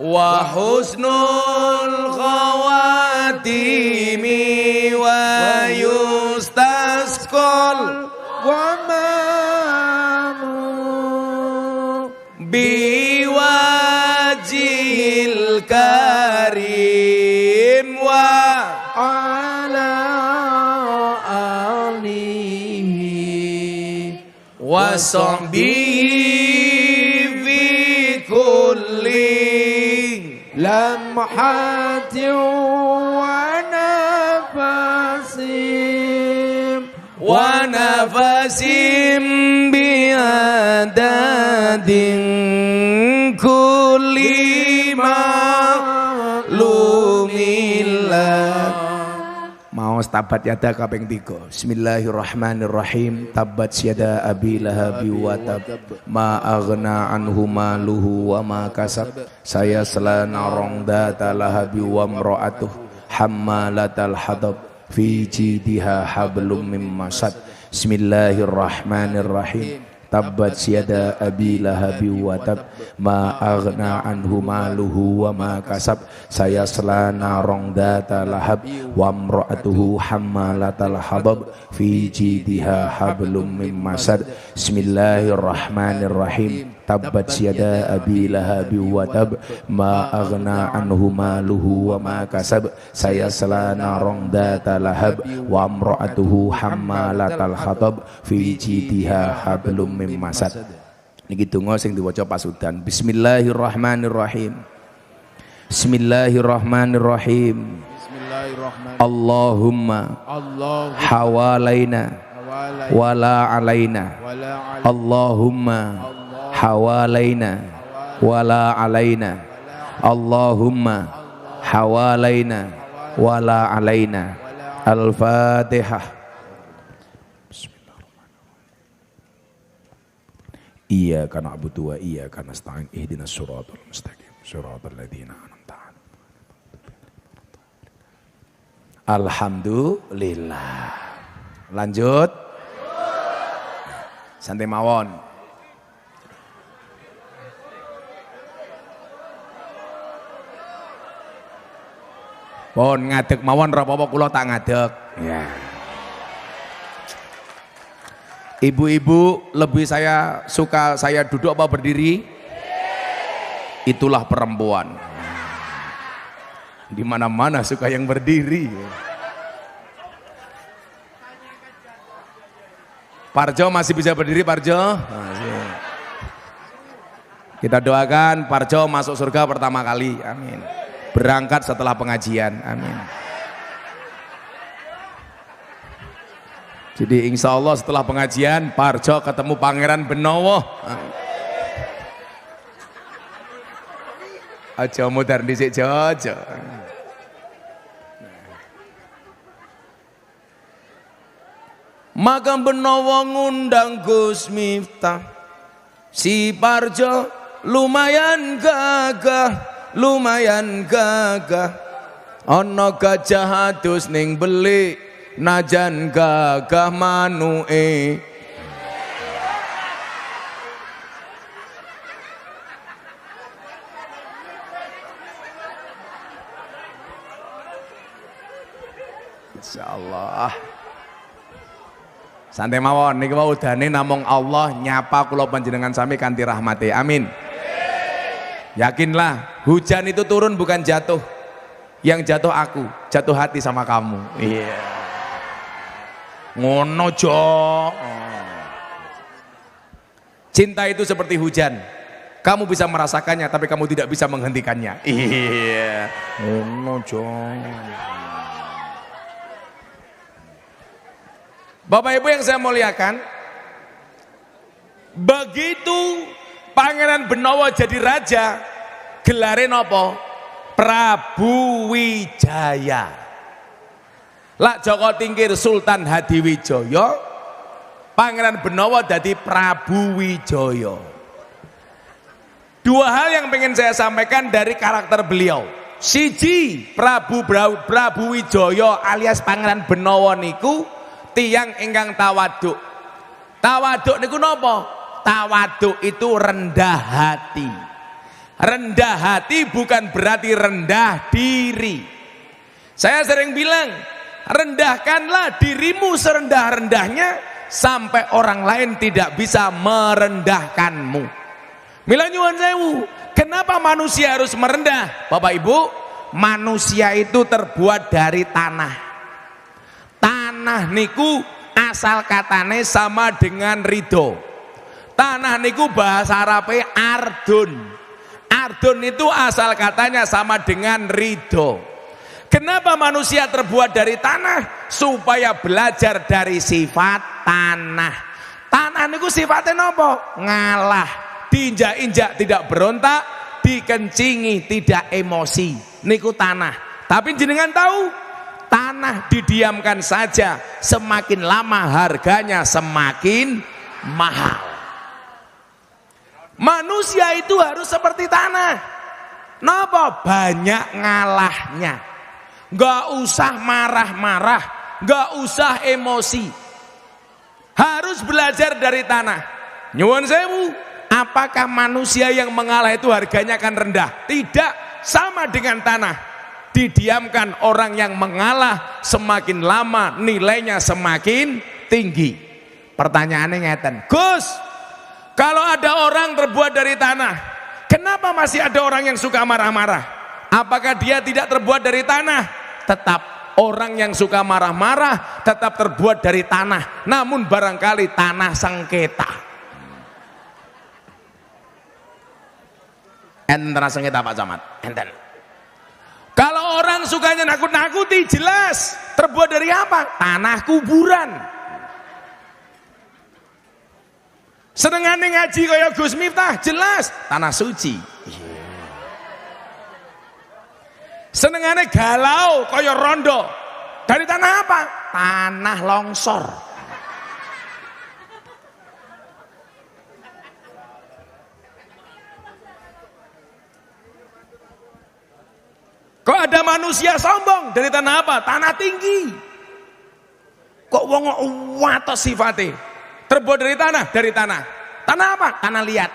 wa husnul khawatimi wa yustasqal wa biwajil karim wa ala alihi wa sahbihi fi kulli lamhatin wa nafasim biadadin kulli ma'lumillah. Mau tabat yada kaping 3. Bismillahirrahmanirrahim. Tabat yada abi lahabi wa tab ma aghna anhu maluhu wa ma kasab. Saya selana rongdata lahabi wa mra'atuh hammalatal hadab fi jidiha hablum mim masad. Bismillahirrahmanirrahim. Tabbat yada abi lahabi wa tab ma aghna anhu maluhu wa ma kasab. Saya selana rongdata lahab wa mra'atuhu hammalatal habab fi jidiha hablum mim masad. Bismillahirrahmanirrahim. Tabbat yada abi lahabi wa tab ma aghna anhu maluhu wa ma kasab. Saya selana rongdata lahab wa mra'atuhu hammalatal hatab fi jidiha hablum mim masad. Niki donga sing diwaca pasudan. Bismillahirrahmanirrahim. Bismillahirrahmanirrahim. Allahumma hawalaina wala alaina. Allahumma hawalaina wala alaina. Allahumma hawalaina wala alaina. Al-Fatihah. Iyyaka na'budu wa iyyaka nasta'in ihdinas siratal mustaqim siratal ladzina an'amta 'alaihim. Alhamdulillah. Lanjut. Santai mawon. Pon ngadeg mawon ora apa-apa kula tak ngadeg. Ya. Ibu-ibu lebih suka saya duduk apa berdiri? Itulah perempuan. Di mana-mana suka yang berdiri. Parjo masih bisa berdiri, Parjo? Masih. Kita doakan Parjo masuk surga pertama kali. Amin. Berangkat setelah pengajian. Amin. Jadi insya Allah setelah pengajian Parjo ketemu Pangeran Benowo. Aja mudar dhisik Jojo. Maka Benowo ngundang Gus Miftah. Si Parjo lumayan gagah, lumayan gagah. Ana gajah adus ning belik. Najan gagah manuke. Santai mawon niki wau udane namung Allah nyapa kula panjenengan sami kanthi rahmate. Amin. Yakinlah hujan itu turun bukan jatuh. Yang jatuh aku, jatuh hati sama kamu. Iya. Ngono jo. Cinta itu seperti hujan. Kamu bisa merasakannya tapi kamu tidak bisa menghentikannya. Iya. Ngono jo. Bapak Ibu yang saya muliakan, begitu Pangeran Benowo jadi raja, gelare nopo? Prabu Wijaya. Lak Joko Tingkir Sultan Hadiwijaya, Pangeran Benowo jadi Prabu Wijaya. Dua hal yang pengen saya sampaikan dari karakter beliau. Siji, Prabu Wijaya alias Pangeran Benowo niku tiyang ingkang tawaduk. Tawaduk niku napa? Tawaduk itu rendah hati. Rendah hati bukan berarti rendah diri. Saya sering bilang, rendahkanlah dirimu serendah-rendahnya sampai orang lain tidak bisa merendahkanmu. Mila nyuwun sewu, kenapa manusia harus merendah? Bapak Ibu, manusia itu terbuat dari tanah. Tanah niku asal katane sama dengan ridho. Tanah niku bahasa Arabe ardun. Ardun itu asal katanya sama dengan ridho. Kenapa manusia terbuat dari tanah? Supaya belajar dari sifat tanah. Tanah niku sifatnya nopo? Ngalah, diinjak-injak tidak berontak, dikencingi tidak emosi. Niku tanah. Tapi jenengan tahu? Tanah didiamkan saja, semakin lama harganya semakin mahal. Manusia itu harus seperti tanah. Napa? Banyak ngalahnya. Gak usah marah-marah, gak usah emosi. Harus belajar dari tanah. Nyuwun sewu, apakah manusia yang mengalah itu harganya akan rendah? Tidak, sama dengan tanah. Didiamkan orang yang mengalah, semakin lama nilainya semakin tinggi. Pertanyaannya ngeten, Gus, kalau ada orang terbuat dari tanah, kenapa masih ada orang yang suka marah-marah? Apakah dia tidak terbuat dari tanah? Tetap orang yang suka marah-marah tetap terbuat dari tanah, namun barangkali tanah sengketa. Enten tanah sengketa Pak Camat, enten. Kalau orang sukanya nakut-nakuti, jelas terbuat dari apa? Tanah kuburan. Senengane ngaji kaya Gus Miftah, jelas tanah suci. Senengane galau kaya rondo, dari tanah apa? Tanah longsor. Kok ada manusia sombong, dari tanah apa? Tanah tinggi. Kok wong watos sifate? Terbuat dari tanah, dari tanah. Tanah apa? Tanah liat.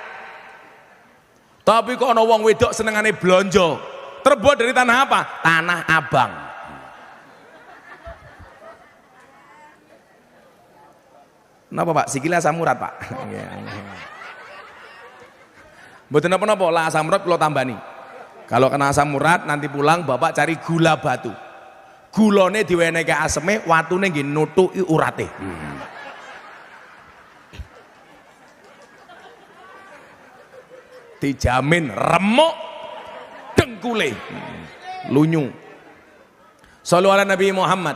Tapi kok ana wong wedok senengane blonjo. Terbuat dari tanah apa? Tanah abang. Napa Pak? Sikile asam urat Pak. Mboten napa-napa, lah asam urat kula tambani. Kalau kena asam urat nanti pulang Bapak cari gula batu. Gulane diwenehke aseme, watune nggih nutuki urate. Dijamin remuk dengkule. Lunyu. Shallu ala Nabi Muhammad.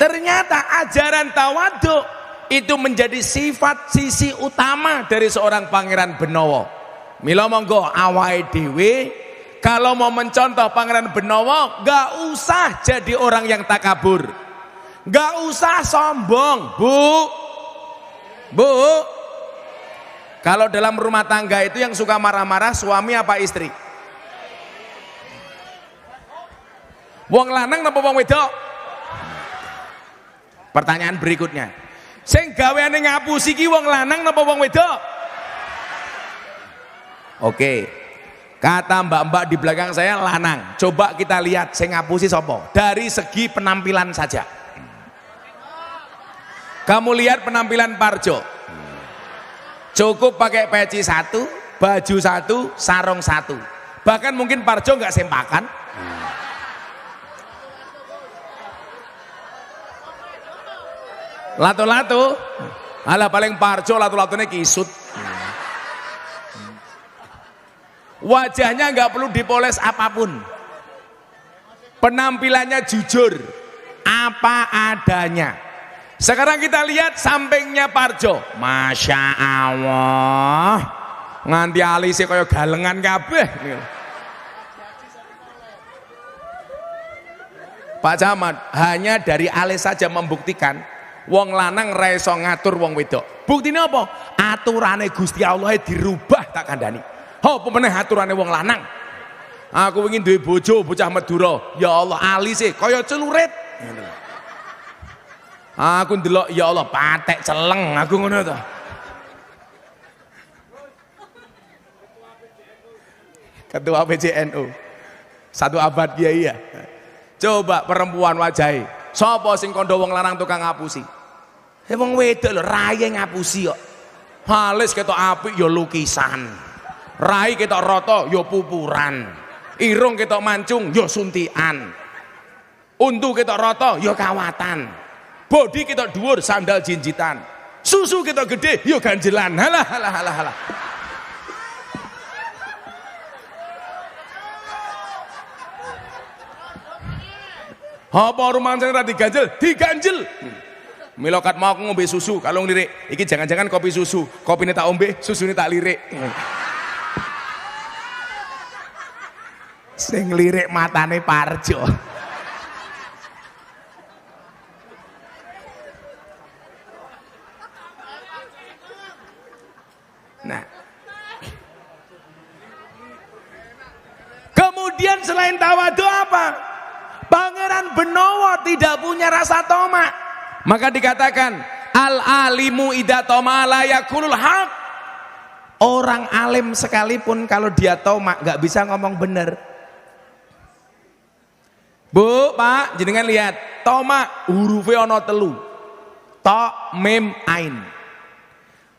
Ternyata ajaran tawadhu itu menjadi sifat sisi utama dari seorang Pangeran Benowo. Mila monggo awake dhewe kalau mau mencontoh Pangeran Benowo, gak usah jadi orang yang takabur, gak usah sombong, Bu. Kalau dalam rumah tangga itu yang suka marah-marah suami apa istri? Wong lanang napa wong wedok? Pertanyaan berikutnya, sing gaweane ngapusi ki wong lanang napa wong wedok? Oke, kata mbak-mbak di belakang saya lanang. Coba kita lihat sing ngapusi sapa? Dari segi penampilan saja. Kamu lihat penampilan Parjo, cukup pakai peci satu, baju satu, sarung satu, bahkan mungkin Parjo nggak sempakan. Lato-lato, alah paling Parjo lato-latonya kisut. Wajahnya nggak perlu dipoles apapun, penampilannya jujur, apa adanya. Sekarang kita lihat sampingnya Parjo, Masya Allah, nganti alisnya kaya galengan kabeh. Pak Camat, hanya dari alis saja membuktikan wong lanang ra iso ngatur wong wedok. Buktine apa? Aturane Gusti Allah dirubah tak kandhani. Apa meneh aturane wong lanang? Aku ingin duwe bojo bocah Madura, ya Allah alise kaya celurit. Aku ndelok ya Allah patek celeng, aku ngono to. Ketua PCNU satu abad kiai ya. Coba perempuan wajahe, sapa sing kandha wong lanang tukang ngapusi? Wong wedok lho raye ngapusi kok. Halis ketok apik ya lukisan. Rai ketok rata ya pupuran. Irung ketok mancung ya suntikan. Untu ketok rata ya kawatan. Bodi kita dhuwur sandal jinjitan, susu kita gede yo ganjelan. Halah halah halah halah. Apa rumangsane ra diganjel? Diganjel. Milokat mau aku ngombe susu, kalau ngelirik iki jangan-jangan kopi susu, kopine tak ombe, susune tak lirik. Sing lirik matane Parjo. Nah, kemudian selain tawadu apa? Pangeran Benowo tidak punya rasa tomak, maka dikatakan al alimu idza toma la yaqulul haq. Orang alim sekalipun kalau dia tomak nggak bisa ngomong bener. Bu, Pak, jenengan lihat tomak hurufnya ono telu, to, mim, ain.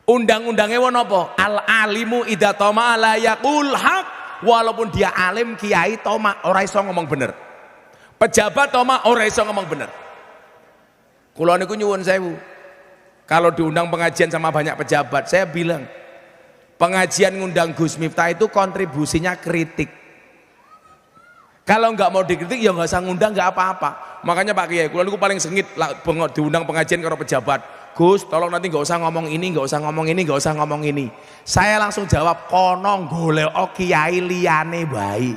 Undang-undangnya wono apa? Al alimu idza toma la yaqul haq. Walaupun dia alim kiai toma ora iso ngomong bener. Pejabat toma ora iso ngomong bener. Kula niku nyuwun sewu. Kalau diundang pengajian sama banyak pejabat, saya bilang pengajian ngundang Gus Miftah itu kontribusinya kritik. Kalau nggak mau dikritik ya nggak usah ngundang, nggak apa-apa. Makanya Pak Kiai, kula niku paling sengit diundang pengajian karo pejabat. Gus, tolong nanti nggak usah ngomong ini, nggak usah ngomong ini, nggak usah ngomong ini. Saya langsung jawab, kono golek kiai liyane bae.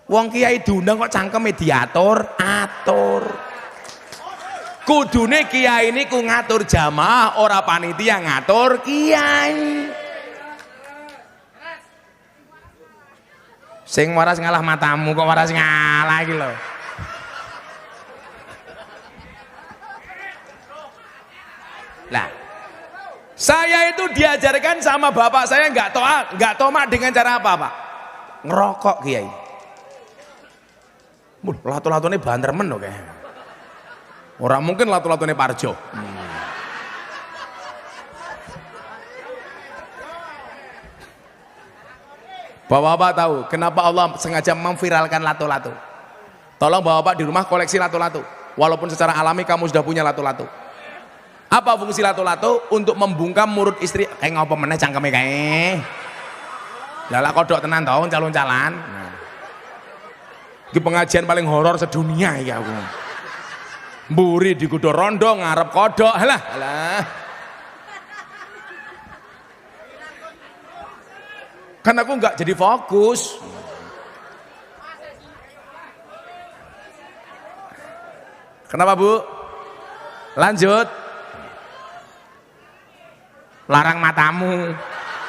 Wong kiai diundang kok cangkeme diatur, atur. Kudune kiai niku ngatur jamaah, ora panitia ngatur kiai. Sing waras ngalah matamu kok waras ngalah iki lho. Nah, saya itu diajarkan sama bapak saya nggak tomak dengan cara apa, Pak? Ngerokok kiai. Lato-latone bantermen loh kayak. Orang mungkin lato-latone Parjo. Bapak-bapak tahu kenapa Allah sengaja memviralkan lato-lato? Tolong bapak-bapak di rumah koleksi lato-lato. Walaupun secara alami kamu sudah punya lato-lato. Apa fungsi lato-lato? Untuk membungkam mulut istri. Kayak ngapa meneh cangkeme kae. Lala kodok tenan tau calon-calan. Iki pengajian paling horor sedunia ya aku. Mburi di kudo rondo ngarep kodok. Halah, halah. Kan aku nggak jadi fokus. Kenapa, Bu? Lanjut. Larang matamu.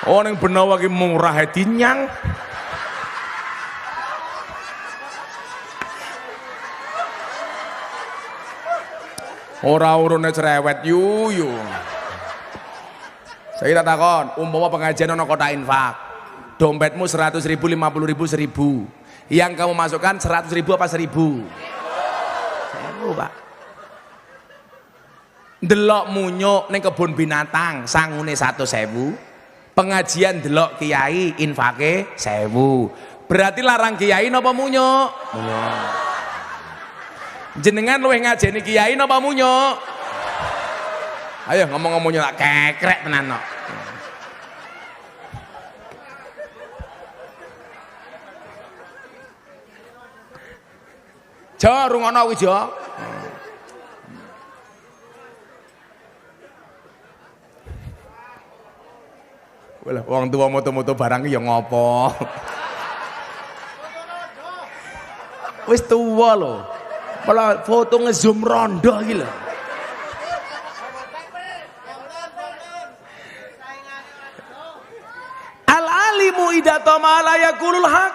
Oh ning Benowo iki murah dinyang. Ora urune cerewet yu. Saya tak takon, umpama pengajian ono kotak infak. Dompetmu 100.000, 50.000, 1.000. Yang kamu masukkan 100.000 apa 1.000? 1.000. lho, Pak. Delok munyuk ning kebun binatang sangune 100.000, pengajian delok kiai infake 1.000. Berarti larang kiai napa munyuk? Munyuk. Jenengan luwih ngajeni kiai napa munyuk? Ayo ngomong-ngomong munyuk tak kekrek tenan kok. Jo rungono kuwi jo. Walah wong tuwa moto-moto barang ya ngopo. Wis tuwa lho. Malah foto ngezoom rondo iki lho. Al alimu idza tama la yaqulul haq.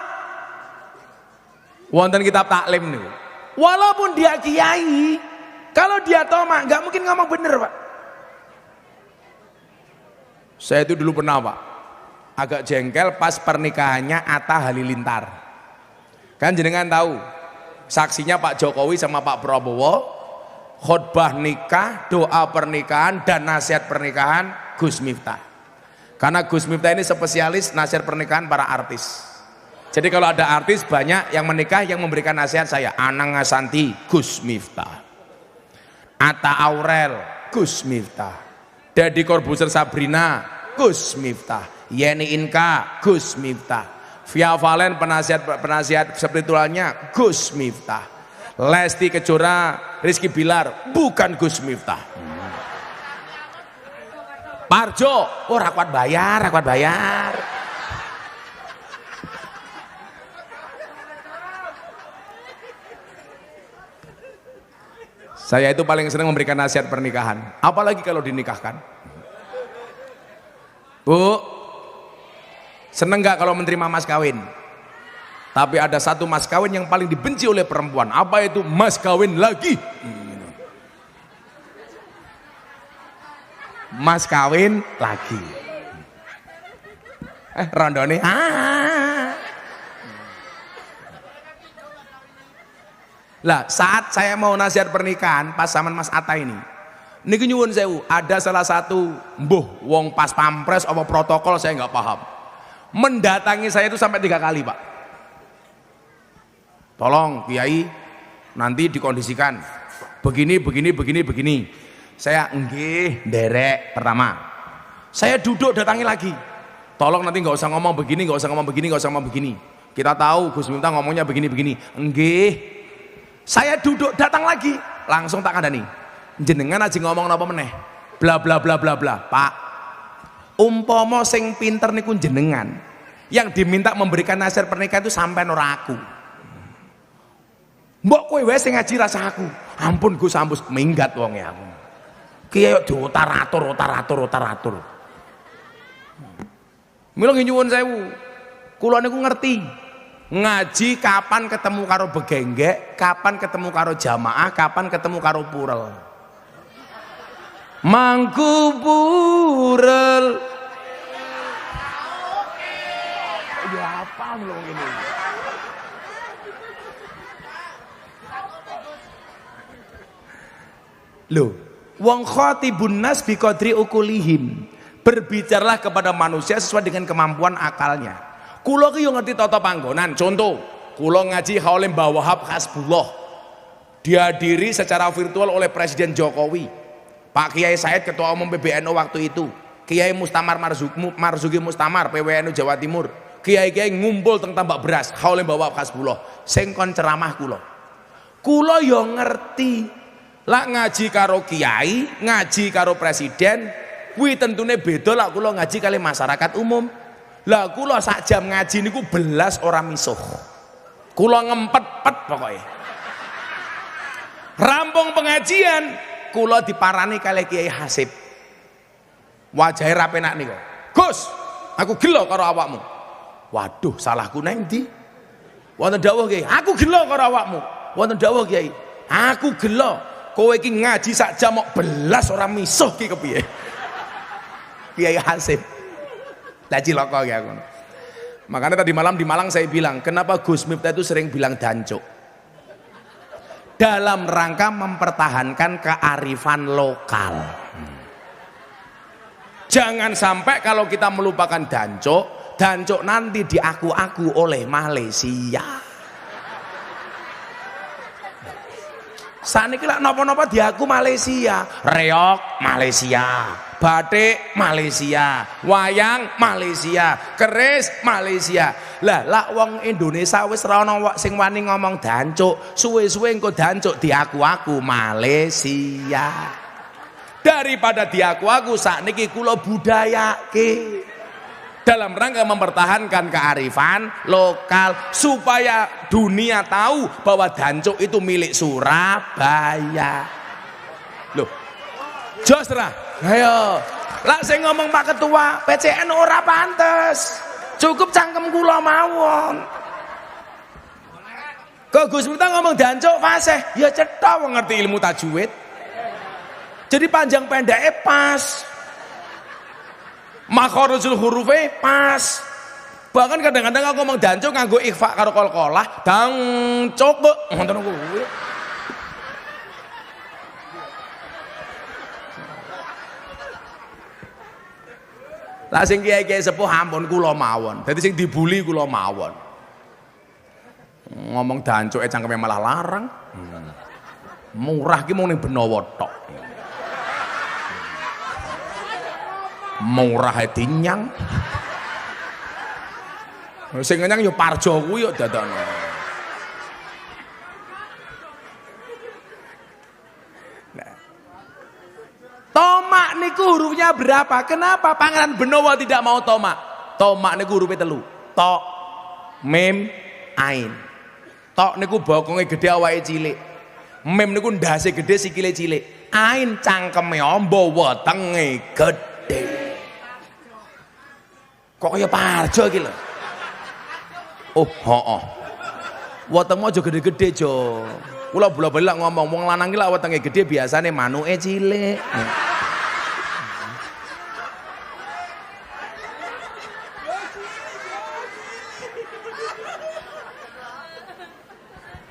Wonten kitab taklim niku. Walaupun dia kiai, kalau dia toma nggak mungkin ngomong bener, Pak. Saya itu dulu pernah, Pak, agak jengkel pas pernikahannya Atta Halilintar. Kan jenengan tahu, saksinya Pak Jokowi sama Pak Prabowo, khutbah nikah, doa pernikahan dan nasihat pernikahan Gus Miftah. Karena Gus Miftah ini spesialis nasihat pernikahan para artis. Jadi kalau ada artis banyak yang menikah yang memberikan nasihat saya, Anang Asanti, Gus Miftah, Atta Aurel, Gus Miftah, Deddy Corbuzier Sabrina, Gus Miftah, Yeni Inka, Gus Miftah, Via Valen penasihat spiritualnya Gus Miftah, Lesti Kejora, Rizky Bilar, bukan Gus Miftah. Parjo, oh rakwat bayar. Saya itu paling senang memberikan nasihat pernikahan, apalagi kalau dinikahkan. Bu, seneng gak kalau menerima mas kawin? Tapi ada satu mas kawin yang paling dibenci oleh perempuan, apa itu? Mas kawin lagi. Mas kawin lagi. Rondone. Lah saat saya mau nasihat pernikahan pas zaman Mas Atta ini nyuwun sewu, ada salah satu mbuh wong pas pampres apa protokol saya nggak paham, mendatangi saya itu sampai 3 kali, Pak. Tolong Kiai nanti dikondisikan begini. Saya nggih nderek pertama. Saya duduk datangi lagi. Tolong nanti nggak usah ngomong begini. Kita tahu Gus Miftah ngomongnya begini. Nggih. Saya duduk datang lagi, langsung tak kandani. Jenengan aja ngomong napa meneh. Bla bla bla bla bla. Pak, umpama sing pinter niku jenengan, yang diminta memberikan nasihat pernikahan itu sampai ora aku. Mbok kowe wae sing ngaji rasa aku. Ampun Gus, ampus minggat wong ya aku. Kiye yo diutar-atur. Mila nyuwun sewu. Kula niku ngerti. Ngaji kapan ketemu karo begenggek, kapan ketemu karo jamaah, kapan ketemu karo purel. Mangku purel. Ya apa lho ini? Loh, wong khatibun nas biqadri ukulihim. Berbicaralah kepada manusia sesuai dengan kemampuan akalnya. Kulo ki yo ngerti tata panggonan. Contoh, kulo ngaji Haulem Mbah Wahab Hasbullah. Dihadiri secara virtual oleh Presiden Jokowi, Pak Kiai Said Ketua Umum PBNU waktu itu, Kiai Mustamar Marzuki Mustamar PWNU Jawa Timur, kiai-kiai ngumpul teng tambak beras Haulem Mbah Wahab Hasbullah. Sing kon ceramah kulo. Kulo yo ngerti. Lak ngaji karo kiai, ngaji karo presiden, kuwi tentune beda lak kulo ngaji kali masyarakat umum. Lah kula sak jam ngaji niku belas ora misuh. Kula ngempet-pet pokoknya. Rampung pengajian, kula diparani kali Kiai Hasib. Wajahe ra penak niku. Gus, aku gelo karo awakmu. Waduh, salahku nang ndi? Wonten dawuh Kiai, aku gelo karo awakmu. Wonten dawuh Kiai, aku gelo. Kowe iki ngaji sak jam kok belas ora misuh ki kepiye? Kiai Hasib. Lah cilaka ya aku. Makanya tadi malam di Malang saya bilang, kenapa Gus Miftah itu sering bilang dancuk? dalam rangka mempertahankan kearifan lokal. Jangan sampai kalau kita melupakan dancuk, dancuk nanti diaku-aku oleh Malaysia. Saat ini napa-napa diaku Malaysia, reok Malaysia, batik Malaysia, wayang Malaysia, keris Malaysia. Lah wong Indonesia wis ora ana sing wani ngomong dancuk, suwe-suwe engko dancuk diaku-aku Malaysia. Daripada diaku-aku sakniki kula budayake dalam rangka mempertahankan kearifan lokal supaya dunia tahu bahwa dancuk itu milik Surabaya. Loh, jos ra? Ayo. Lah sing ngomong Pak Ketua, PCN ora pantes. Cukup cangkem kula mawon. Kok Gus Miftah ngomong dancuk fasih, ya cetha wong ngerti ilmu tajwid. Jadi panjang pendeknya pas. Makharujul hurufe pas. Bahkan kadang-kadang aku ngomong dancuk nganggo ikhfa karo qalqalah, dancuk ngoten kuwi. Lah sing kiai-kiai sepuh ampun kula mawon. Dadi sing dibuli kula mawon. Ngomong dancuke cangkeme malah larang. Murah ki mung ning Benowo tok. Murah dinyang. Sing ngenyang ya Parjo kuwi ya dadane. Tomak niku hurufnya berapa? Kenapa Pangeran Benowo tidak mau tomak? Tomak niku hurufnya 3. Tok, mim, ain. Tok niku bokonge gede awake cilik. Mim niku ndase gede sikile cilik. Ain cangkeme amba wetenge gede. Kok kaya Parjo iki lho. Oh, heeh. Wetengmu aja gede-gede, Jo. Kula bola-bali lak ngomong wong lanang iki lak wetenge gede biasane manuke cilik.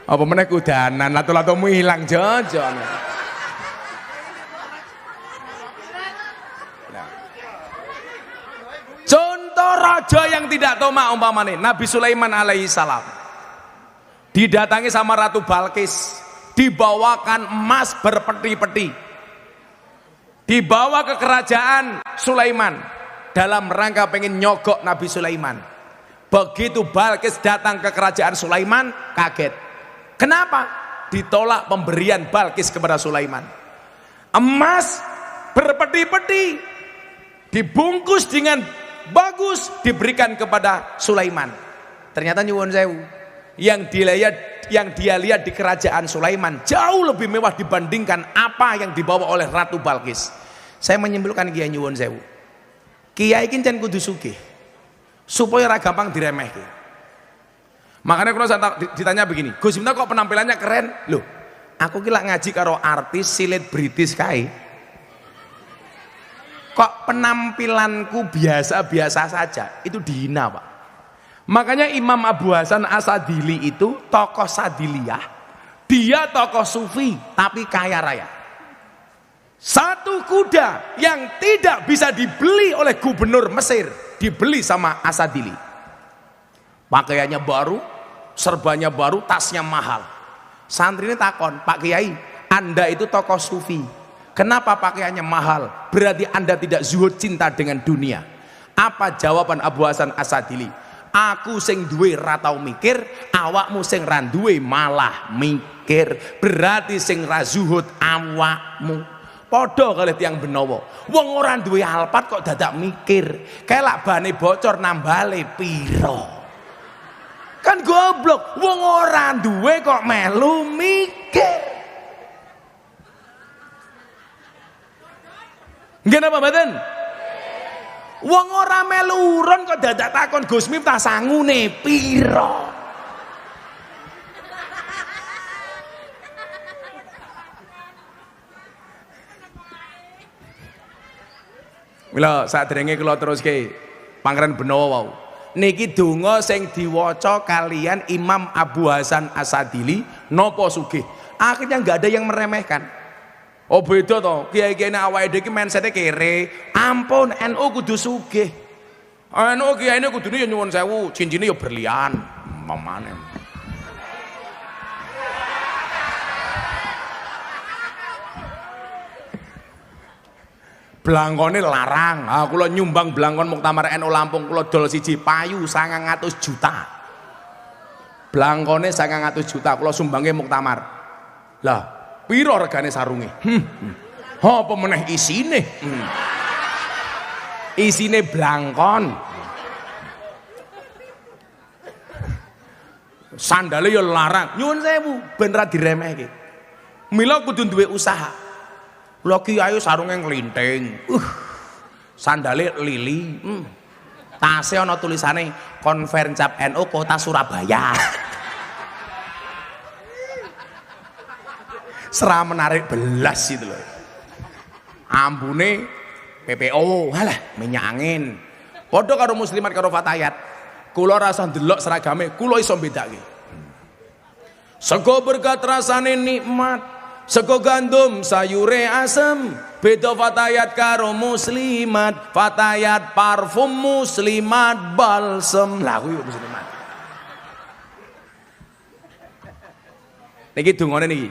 Apa meneh kudanan lato-latomu ilang jojon. Contoh raja yang tidak tomak umpamane Nabi Sulaiman alaihi salam. Didatangi sama Ratu Balkis, dibawakan emas berpeti-peti, dibawa ke kerajaan Sulaiman dalam rangka pengen nyogok Nabi Sulaiman. Begitu Balkis datang ke kerajaan Sulaiman, kaget. Kenapa? Ditolak pemberian Balkis kepada Sulaiman. Emas berpeti-peti dibungkus dengan bagus diberikan kepada Sulaiman. Ternyata nyuwun sewu, yang dia lihat di kerajaan Sulaiman jauh lebih mewah dibandingkan apa yang dibawa oleh Ratu Balkis. Saya menyimpulkan kiai nyuwun sewu, kiai iki jan kudu sugih supaya ora gampang diremehke. Makanya kalau saya ditanya begini, Gus Miftah kok penampilannya keren? Loh, aku ki lak ngaji karo artis silet British kae. Kok penampilanku biasa-biasa saja, itu dihina, Pak. Makanya Imam Abu Hasan Asadili itu tokoh Sadiliyah, dia tokoh sufi tapi kaya raya. Satu kuda yang tidak bisa dibeli oleh gubernur Mesir dibeli sama Asadili. Pakaiannya baru, serbanya baru, tasnya mahal. Santri ini takon, Pak Kiai, Anda itu tokoh sufi, kenapa pakaiannya mahal? Berarti Anda tidak zuhud cinta dengan dunia. Apa jawaban Abu Hasan Asadili? Aku sing duwe ra tau mikir, awakmu sing ra duwe malah mikir. Berarti sing ra zuhud awakmu. Padha kali tiyang Benowo. Wong ora duwe alpat kok dadak mikir. Kelak bane bocor nambale piro. Kan goblok, wong ora duwe kok melu mikir. Nggih napa mboten? Wong ora melu urun kok dadak takon Gus Miftah sangune piro. Mila sadurunge kula teruske Pangeran Benowo wau. Niki donga sing diwaca kalian Imam Abu Hasan Asadili napa sugih? Akhirnya nggak ada yang meremehkan. Oh beda toh, kiai-kiai awake dhewe iki mindset-e kere. Ampun, NU kudu sugih. NU kiai ini kudune ya nyuwun sewu, cincine ya berlian. Mamane. Blangkone larang. Kula nyumbang blangkon Muktamar NU Lampung kula dol siji payu 900 juta. Blangkone 900 juta kula sumbange Muktamar. Lah, piro regane sarunge? Apa meneh isine? Isine blangkon. Sandale ya larang. Nyuwun sewu ben ra diremehke. Mila kudu duwe usaha. Lho kiai sarunge nglinting. Sandale lili. Tase ana tulisane Konferencap NU Kota Surabaya. Serah menarik belas itu loh. Ambune PPO, halah minyak angin. Padha karo muslimat karo fatayat. Kula rasa ndelok seragame, kula iso bedake. Sego berkat rasane nikmat, sego gandum sayure asem. Beda fatayat karo muslimat, fatayat parfum, muslimat balsem. Lah kuwi muslimat. Niki dungane niki.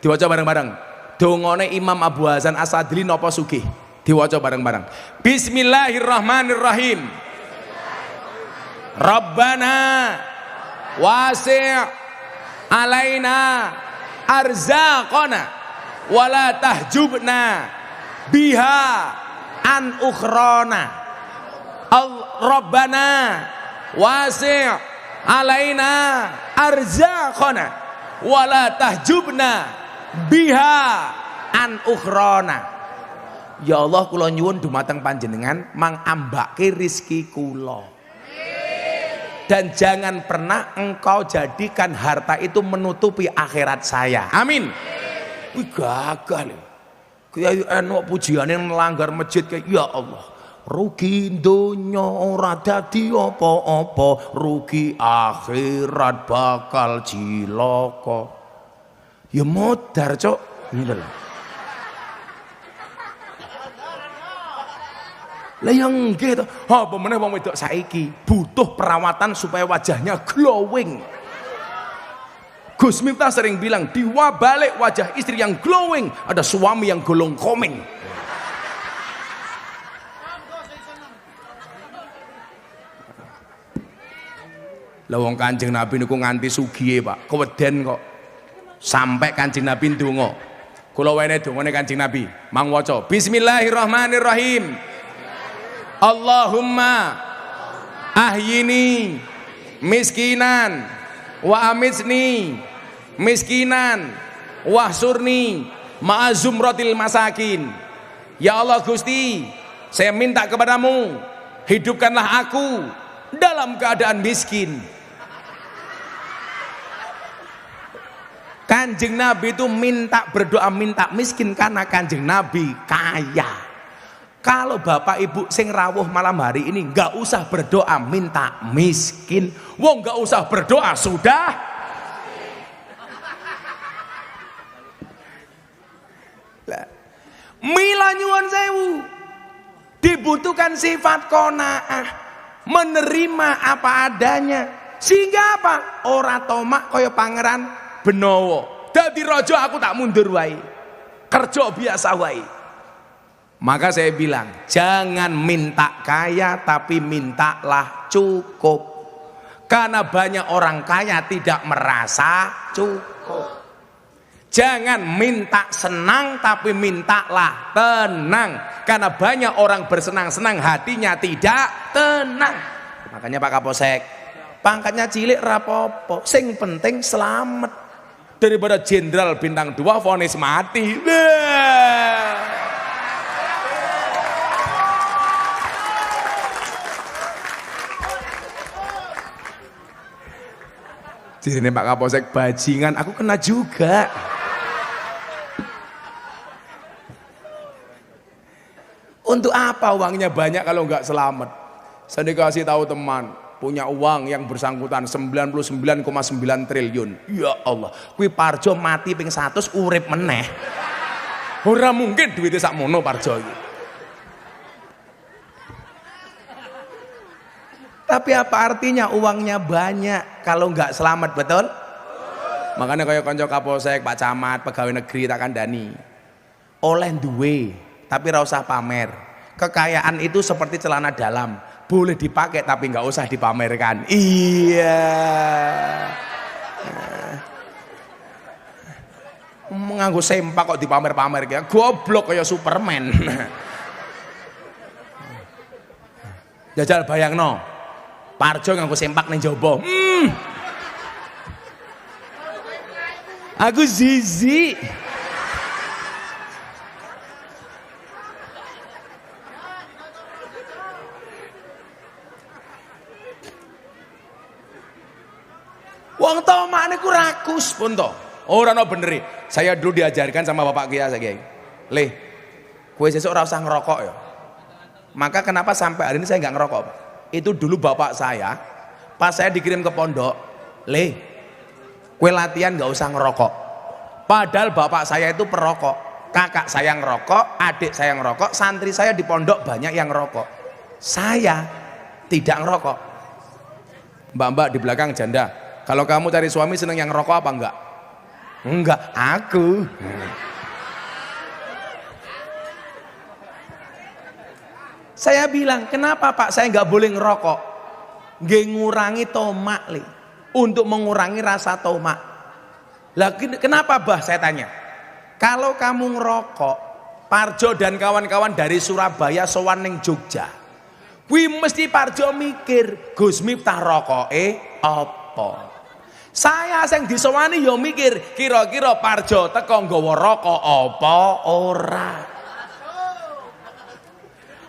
Diwaca bareng-bareng. Dongane Imam Abu Hasan As-Sadili napa sugih? Diwaca bareng-bareng. Bismillahirrahmanirrahim. Rabbana wasi' alaina arzaqana wala tahjubna biha an ukhrana. Rabbana wasi' alaina arzaqana wala tahjubna biha an ukhrana. Ya Allah kula nyuwun dumateng panjenengan mangambake rezeki kula. Dan jangan pernah engkau jadikan harta itu menutupi akhirat saya. Amin. Wih gagal. Kiai enak pujiane ngelanggar masjid kayak ya Allah. Rugi donya ora dadi apa-apa, rugi akhirat bakal cilaka. Ya modar cok. Ini lho. Lah yang gitu, apa meneh wong wedok saiki butuh perawatan supaya wajahnya glowing. Gus Miftah sering bilang di balik wajah istri yang glowing ada suami yang golong komeng. Lah wong Kanjeng Nabi niku nganti sugihe, Pak. Keweden kok. Sampai Kanjeng Nabi ndonga. Kula wene dongane Kanjeng Nabi. Mang waca Bismillahirrahmanirrahim. Allahumma ahyini miskinan wa amitsni miskinan wahsurni ma'azumratil masakin. Ya Allah Gusti, saya minta kepadamu, hidupkanlah aku dalam keadaan miskin. Kanjeng Nabi itu minta berdoa minta miskin karena Kanjeng Nabi kaya. Kalau bapak ibu sing rawuh malam hari ini nggak usah berdoa minta miskin, wong nggak usah berdoa sudah. Mila nyuwun sewu, dibutuhkan sifat qanaah, menerima apa adanya, sehingga apa? Ora tomak kaya pangeran Benowo. Dadi raja aku tak mundur wae, kerja biasa wae. Maka saya bilang, jangan minta kaya tapi mintalah cukup. Karena banyak orang kaya tidak merasa cukup. Jangan minta senang tapi mintalah tenang. Karena banyak orang bersenang-senang hatinya tidak tenang. Makanya Pak Kapolsek, pangkatnya cilik rapopo, sing penting selamat. Daripada jenderal bintang 2 vonis mati. Jadi ini Pak Kapolsek bajingan, aku kena juga. Untuk apa uangnya banyak kalau nggak selamat? Saya dikasih tahu teman, punya uang yang bersangkutan 99,9 triliun. Ya Allah, kuwi Parjo mati ping 100 urip meneh. Ora mungkin duitnya sakmono Parjo iki. Tapi apa artinya uangnya banyak kalau nggak selamat, betul? Makanya kayak konco Kapolsek, Pak Camat, pegawai negeri tak kandhani. Oleh duwe, tapi ora usah pamer. Kekayaan itu seperti celana dalam, boleh dipakai tapi nggak usah dipamerkan. Iya. Nganggo sempak kok dipamer-pamer kayak goblok kayak Superman. Jajal bayangno, Parjo nganggo sempak ning jaba. Aku zizi. Wong tomak niku rakus pun to. Ora ono bener. Saya dulu diajarkan sama Bapak Kiai saya. Le, kowe sesuk ora usah ngerokok ya. Maka kenapa sampai hari ini saya nggak ngerokok, Pak? Itu dulu bapak saya, pas saya dikirim ke pondok, le, kowe latihan nggak usah ngerokok. Padahal bapak saya itu perokok, kakak saya ngerokok, adik saya ngerokok, santri saya di pondok banyak yang ngerokok. Saya tidak ngerokok. Mbak-mbak di belakang janda, kalau kamu cari suami seneng yang ngerokok apa enggak? Enggak, aku. Saya bilang, kenapa Pak saya nggak boleh ngerokok? Nggak ngurangi tomak, li. Untuk mengurangi rasa tomak. Lah kenapa bah saya tanya? Kalau kamu ngerokok, Parjo dan kawan-kawan dari Surabaya sowan ning Jogja, kuwi mesti Parjo mikir, Gus Miftah rokoke apa? Saya sing disowani ya mikir, kira-kira Parjo teko nggawa rokok apa ora.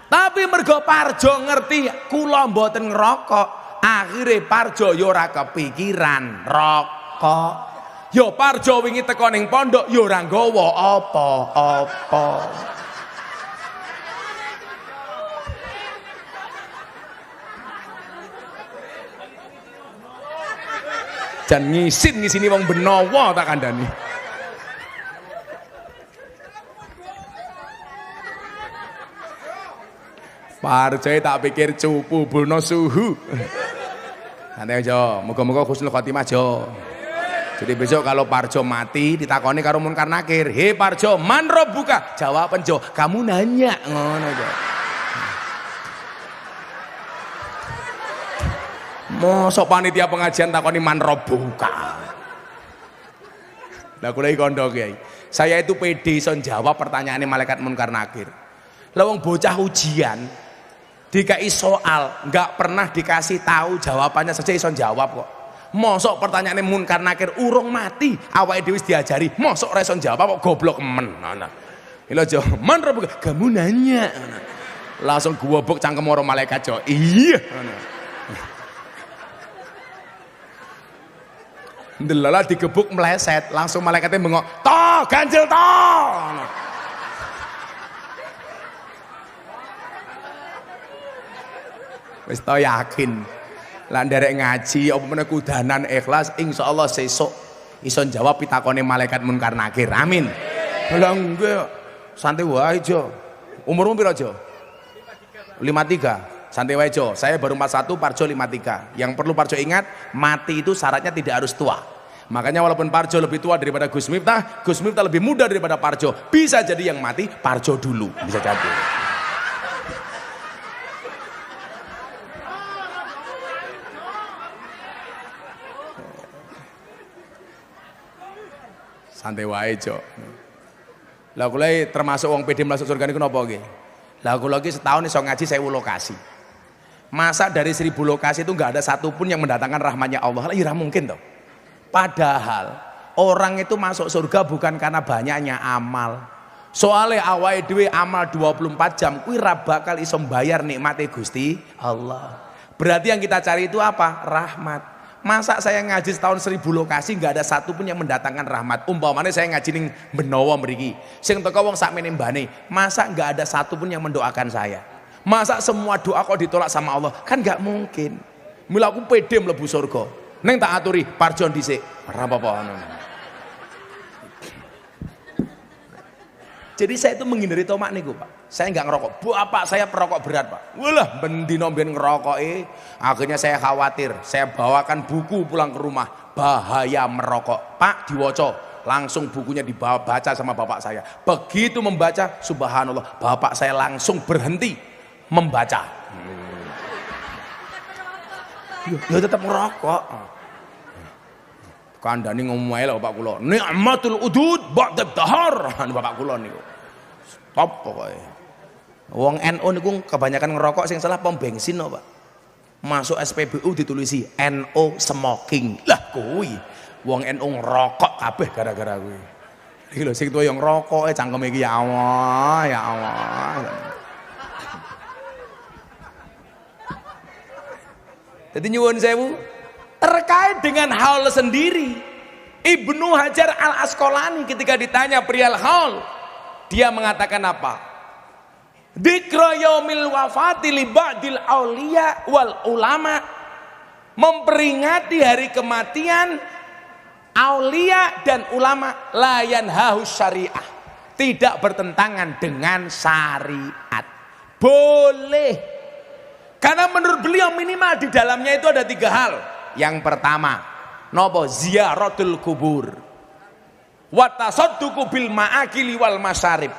Tapi mergo Parjo ngerti kula mboten ngerokok, akhire Parjo ya ora kepikiran rokok. Ya Parjo wingi teko ning pondok ya ora nggawa apa-apa. Jan ngisini wong benowo tak kandhani. Parjo tak pikir cupu bulno suhu. Nanti aja, moga-moga husnul khotimah aja. Jadi besok kalau Parjo mati ditakoni karo Munkar Nakir, "He Parjo, man robbuka?" Jawaban Jo, "Kamu nanya." Ngono aja. Mosok panitia pengajian takoni man robbuka. Lah kula iki kandha Kiai. Saya itu pede iso jawab pertanyaane malaikat Munkar Nakir. Lah wong bocah ujian dikai soal nggak pernah dikasih tahu jawabannya saja iso jawab kok. Mosok pertanyaane Munkar Nakir urung mati awake dhewe wis diajari, mosok ora iso jawab kok goblok men. Nah. Lha aja man robbuka, kamu nanya. Langsung gubuk cangkem orang malaikat Jo. Iya. Ndelala digebuk meleset, langsung malaikatnya bengok, "Toh, ganjil toh." Wis to yakin. Lah nderek ngaji apa meneh kudanan ikhlas, insyaallah sesuk iso jawab pitakone malaikat Munkar Nakir. Amin. Lah nggih, santai wae Jo. Umurmu piro Jo? 53. Santai wae Jo, saya baru 41, Parjo 53. Yang perlu Parjo ingat, mati itu syaratnya tidak harus tua. Makanya walaupun Parjo lebih tua daripada Gus Miftah lebih muda daripada Parjo. Bisa jadi yang mati Parjo dulu, bisa jadi. Santai wae Jo. Lah kula termasuk wong pede masuk surga niku napa nggih? Lah kula iki setahun iso ngaji 1000 lokasi. Masa dari 1000 lokasi itu nggak ada satupun yang mendatangkan rahmatnya Allah? Ya mungkin toh. Padahal orang itu masuk surga bukan karena banyaknya amal. Soalnya awake dhewe amal 24 jam kuwi ra bakal iso mbayar nikmate Gusti Allah. Berarti yang kita cari itu apa? Rahmat. Masa saya ngaji setahun 1000 lokasi nggak ada satupun yang mendatangkan rahmat? Umpamanya saya ngaji ning Benowo mriki, sing teko wong sakmene mbane, masa nggak ada satupun yang mendoakan saya? Masa semua doa kok ditolak sama Allah? Kan nggak mungkin. Mula aku pede mlebu surga. Neng tak aturi parjon dhisik. Ora apa-apa. Jadi saya itu menghindari tomak niku, Pak. Saya nggak ngerokok. Bapak saya perokok berat, Pak. Walah, bendino ben ngerokok. Akhirnya saya khawatir. Saya bawakan buku pulang ke rumah. Bahaya merokok. Pak, diwoco. Langsung bukunya dibawa baca sama bapak saya. Begitu membaca, subhanallah, bapak saya langsung berhenti membaca. Ya tetap ngerokok. Kandhane ngomong ae lho Bapak kula. Nikmatul udud ba'da dahar. Bapak kula niku. Top pokoke. Wong NU niku kebanyakan ngerokok sing salah pom bensin kok, Pak. Masuk SPBU ditulisi NO smoking. Lah kuwi wong NU ngerokok kabeh gara-gara kuwi. Iki lho sing tuwa yang ngerokoke cangkeme iki ya Allah, ya Allah. Jadi nyuwun sewu terkait dengan haul sendiri. Ibnu Hajar al Asqalani ketika ditanya perihal haul, dia mengatakan apa? Dzikra yaumil wafati li ba'dil auliya wal ulama, memperingati hari kematian aulia dan ulama, la yanhahu syariah, tidak bertentangan dengan syariat, boleh. Karena menurut beliau minimal di dalamnya itu ada 3 hal. Yang pertama, nopo ziyaratul kubur, wa tasadduqu bil ma'akili wal masyarib.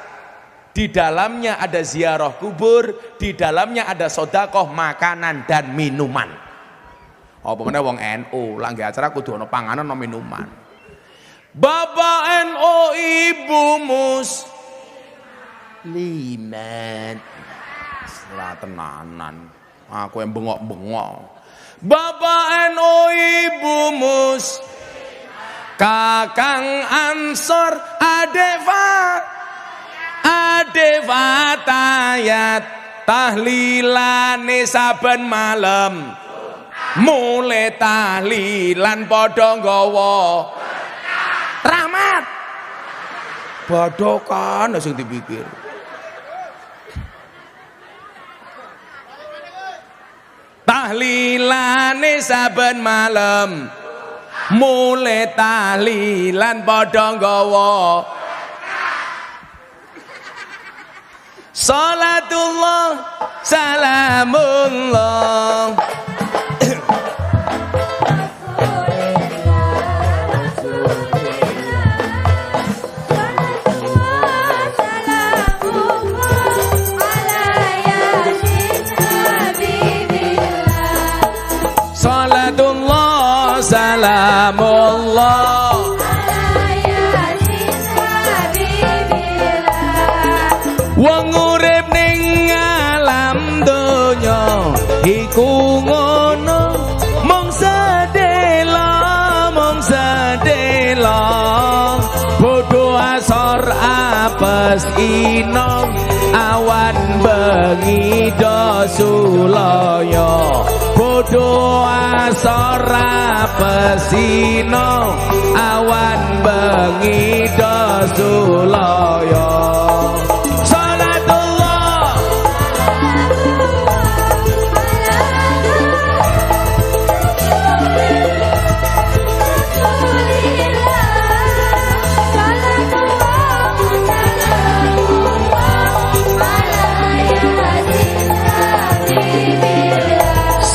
Di dalamnya ada ziarah kubur, di dalamnya ada sedekah makanan dan minuman. Apa meneh wong NU, langge acara kudu ana panganan ana minuman. Bapak NU, Ibu musliman. Ora tenanan. Aku yang bengok-bengok. Bapak NU, Ibu mus, kakang Ansor, ade fatayat, tahlilane saben malam, mulai tahlilan padha nggawa rahmat. Badokan sing dipikir. Tahlilane saben malam, mulai tahlilan padha nggawa salatullah salamullah. Salatullah salamullah wong urip ning alam donya iku ngono, mung sedela bodho asor apes ino, awan bengi do sulaya. Bodho asor apesino, awan bengi do sulaya.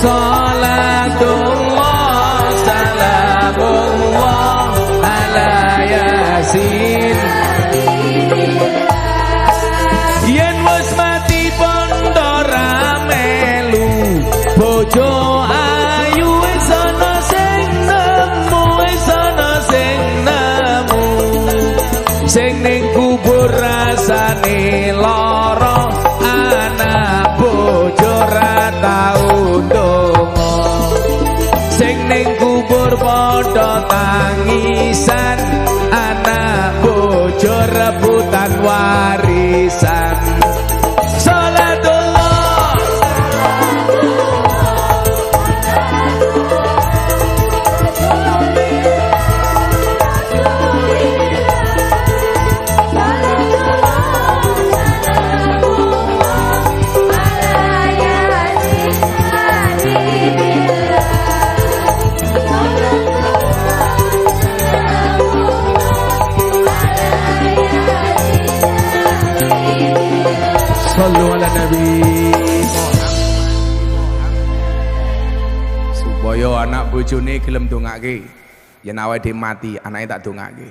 Salatullah salamullah ala yasin. Yen wis mati pondo ramelu, bojo ayu wis ana sing nemu, sing ning kubur rasane lara, anak bojo ra tau ndonga. Sing ning kubur padha tangisan, anak bojo rebutan warisan. Salatullah bojone gelem dongake, yen awake dhewe mati, anake tak dongake.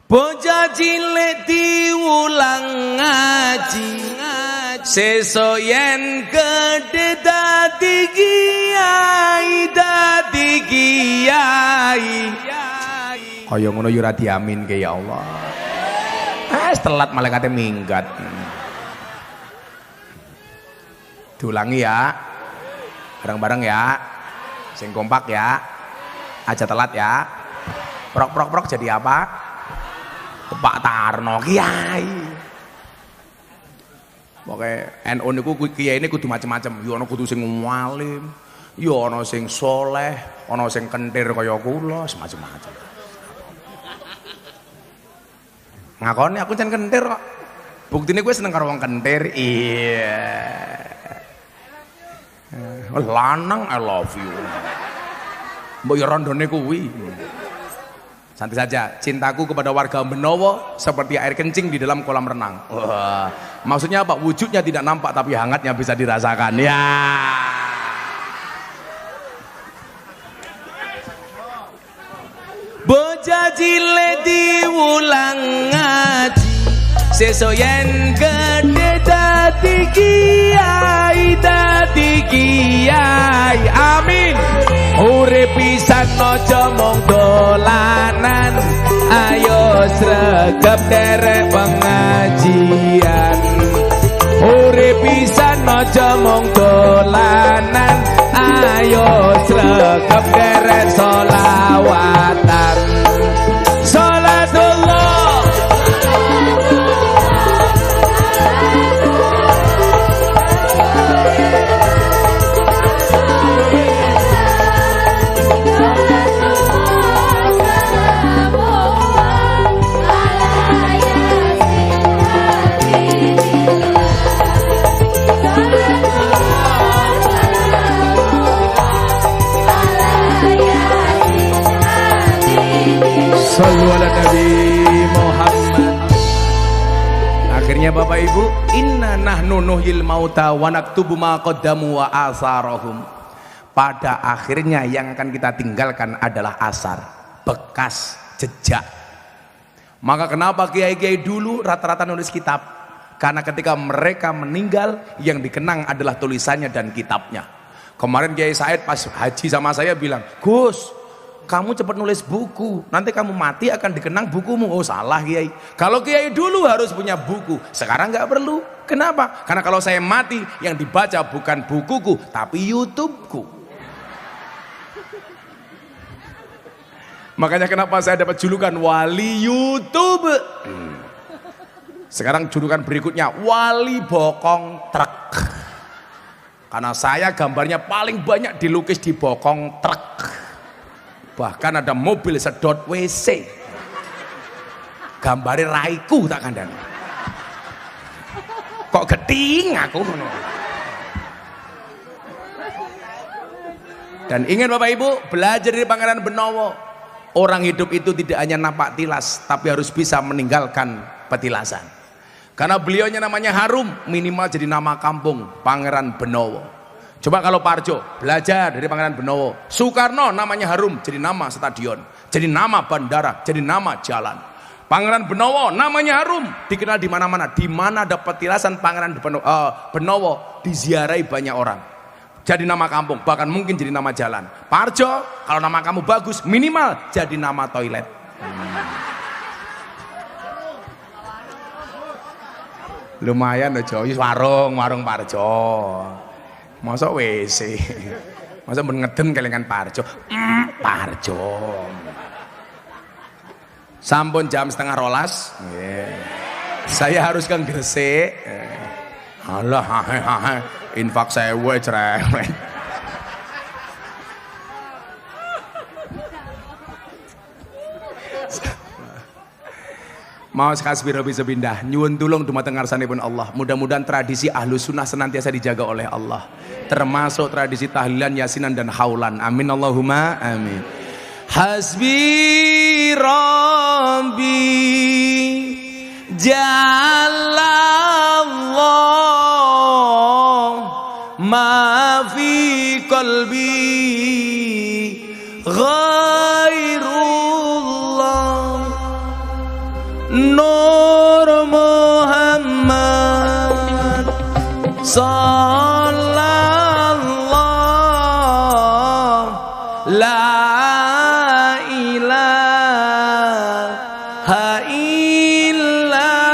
Bocah cilik diulang ngaji, sesuk yen gedhe dadi kiai, dadi kiai. Kaya ngono yo ora diaminke ya Allah. Telat malaikate minggat. Diulangi ya. Bareng-bareng ya. Sing kompak ya. Aja telat ya. Prok jadi apa? Pak Tarno kiai. Pokoke NU niku kiai ini kudu macam-macam. Ya ana kudu sing alim, ya ana sing soleh, ana sing kentir kaya kula, semacam-macam. Ngakoni aku jan kentir kok. Buktine kowe seneng karo wong kentir. Iya. Lanang I love you. Mbok ya rondone kuwi. Santai saja, cintaku kepada warga Benowo seperti air kencing di dalam kolam renang. Wah, maksudnya apa? Wujudnya tidak nampak tapi hangatnya bisa dirasakan. Ya. Bocah cilik diulang ngaji, sesuk yen gedhe dadi kiai, dadi kiai. Amin. Urip pisan aja mung dolanan, ayo sregep derek pengajian. Urip pisan aja mung dolanan, ayo sregep derek sholawatan. Salatullah Sallu ala Nabi Muhammad. Akhirnya Bapak Ibu, inna nahnu nuhyil mauta wa naktubu ma qaddamu wa asarahum. Pada akhirnya yang akan kita tinggalkan adalah asar, bekas, jejak. Maka kenapa kiai-kiai dulu rata-rata nulis kitab? Karena ketika mereka meninggal yang dikenang adalah tulisannya dan kitabnya. Kemarin Kiai Said pas haji sama saya bilang, "Gus, kamu cepat nulis buku, nanti kamu mati akan dikenang bukumu." Oh salah Kiai, kalau Kiai dulu harus punya buku, sekarang nggak perlu. Kenapa? Karena kalau saya mati yang dibaca bukan bukuku tapi YouTubeku. Makanya kenapa saya dapat julukan wali YouTube. Sekarang julukan berikutnya wali bokong truk, karena saya gambarnya paling banyak dilukis di bokong truk. Bahkan ada mobil sedot WC gambarnya raiku tak kandang. Kok geting aku. Dan ingat Bapak Ibu, belajar dari Pangeran Benowo, orang hidup itu tidak hanya napak tilas tapi harus bisa meninggalkan petilasan. Karena beliaunya namanya harum, minimal jadi nama kampung Pangeran Benowo. Coba kalau Parjo belajar dari Pangeran Benowo, Soekarno namanya harum, jadi nama stadion, jadi nama bandara, jadi nama jalan. Pangeran Benowo namanya harum, dikenal di mana-mana. Di mana ada petilasan Pangeran Benowo diziarahi banyak orang. Jadi nama kampung, bahkan mungkin jadi nama jalan. Parjo, kalau nama kamu bagus, minimal jadi nama toilet. Lumayan loh Jo, warung Parjo. Masa WC, masa ngeden kelingan Parjo. Parjo sampun jam 11:30. Saya harus ke Gresik. Alah, infak saya cerewet. Mau sekasbiro bisa pindah nyuwun tulung dumateng ngarsanipun Allah. Mudah-mudahan tradisi Ahlus Sunnah senantiasa dijaga oleh Allah, termasuk tradisi tahlilan, yasinan dan haulan. Amin Allahumma amin. Hasbi Rabbi Jalallah ma fi qalbi sallallahu la ilaha illallah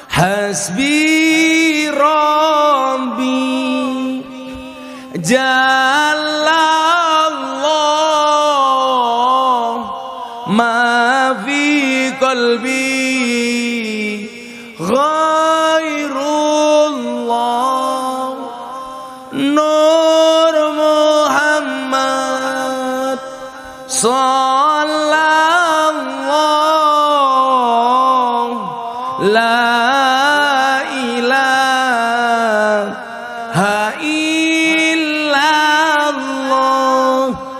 hasbi rabbi jalallah ma fi qalbi ghairullah nur Muhammad sallallahu la ilaha illallah.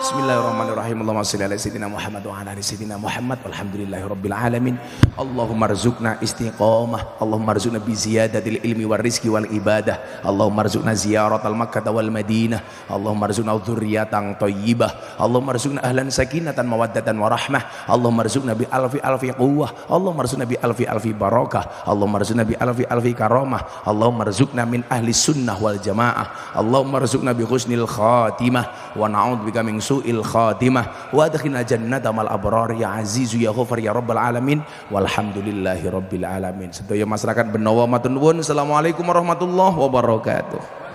Bismillahirrahmanirrahim. Allahumma shalli ala sayyidina Muhammad wa ala ali sayyidina Muhammad walhamdulillahirabbil alamin. Allahumma rzuqna istiqamah, Allahumma rzuqna bi ziyadatil ilmi war rizqi wal ibadah, Allahumma rzuqna ziyaratal Makkah wal Madinah, Allahumma rzuqna dzurriyyatan thayyibah, Allahumma rzuqna ahlan sakinatan mawaddatan wa rahmah, Allahumma rzuqna bi alfi alfi quwwah, Allahumma rzuqna bi alfi alfi barakah, Allahumma rzuqna bi alfi alfi karamah, Allahumma rzuqna min ahli sunnah wal jamaah, Allahumma rzuqna bi husnil khatimah wa na'udzubika min su'il khatimah wa adkhilna jannata mal abrar ya azizu ya ghafar ya rabbal alamin. Walhamdulillahi rabbil alamin. Sedaya masyarakat Benowo matur nuwun. Assalamualaikum warahmatullahi wabarakatuh.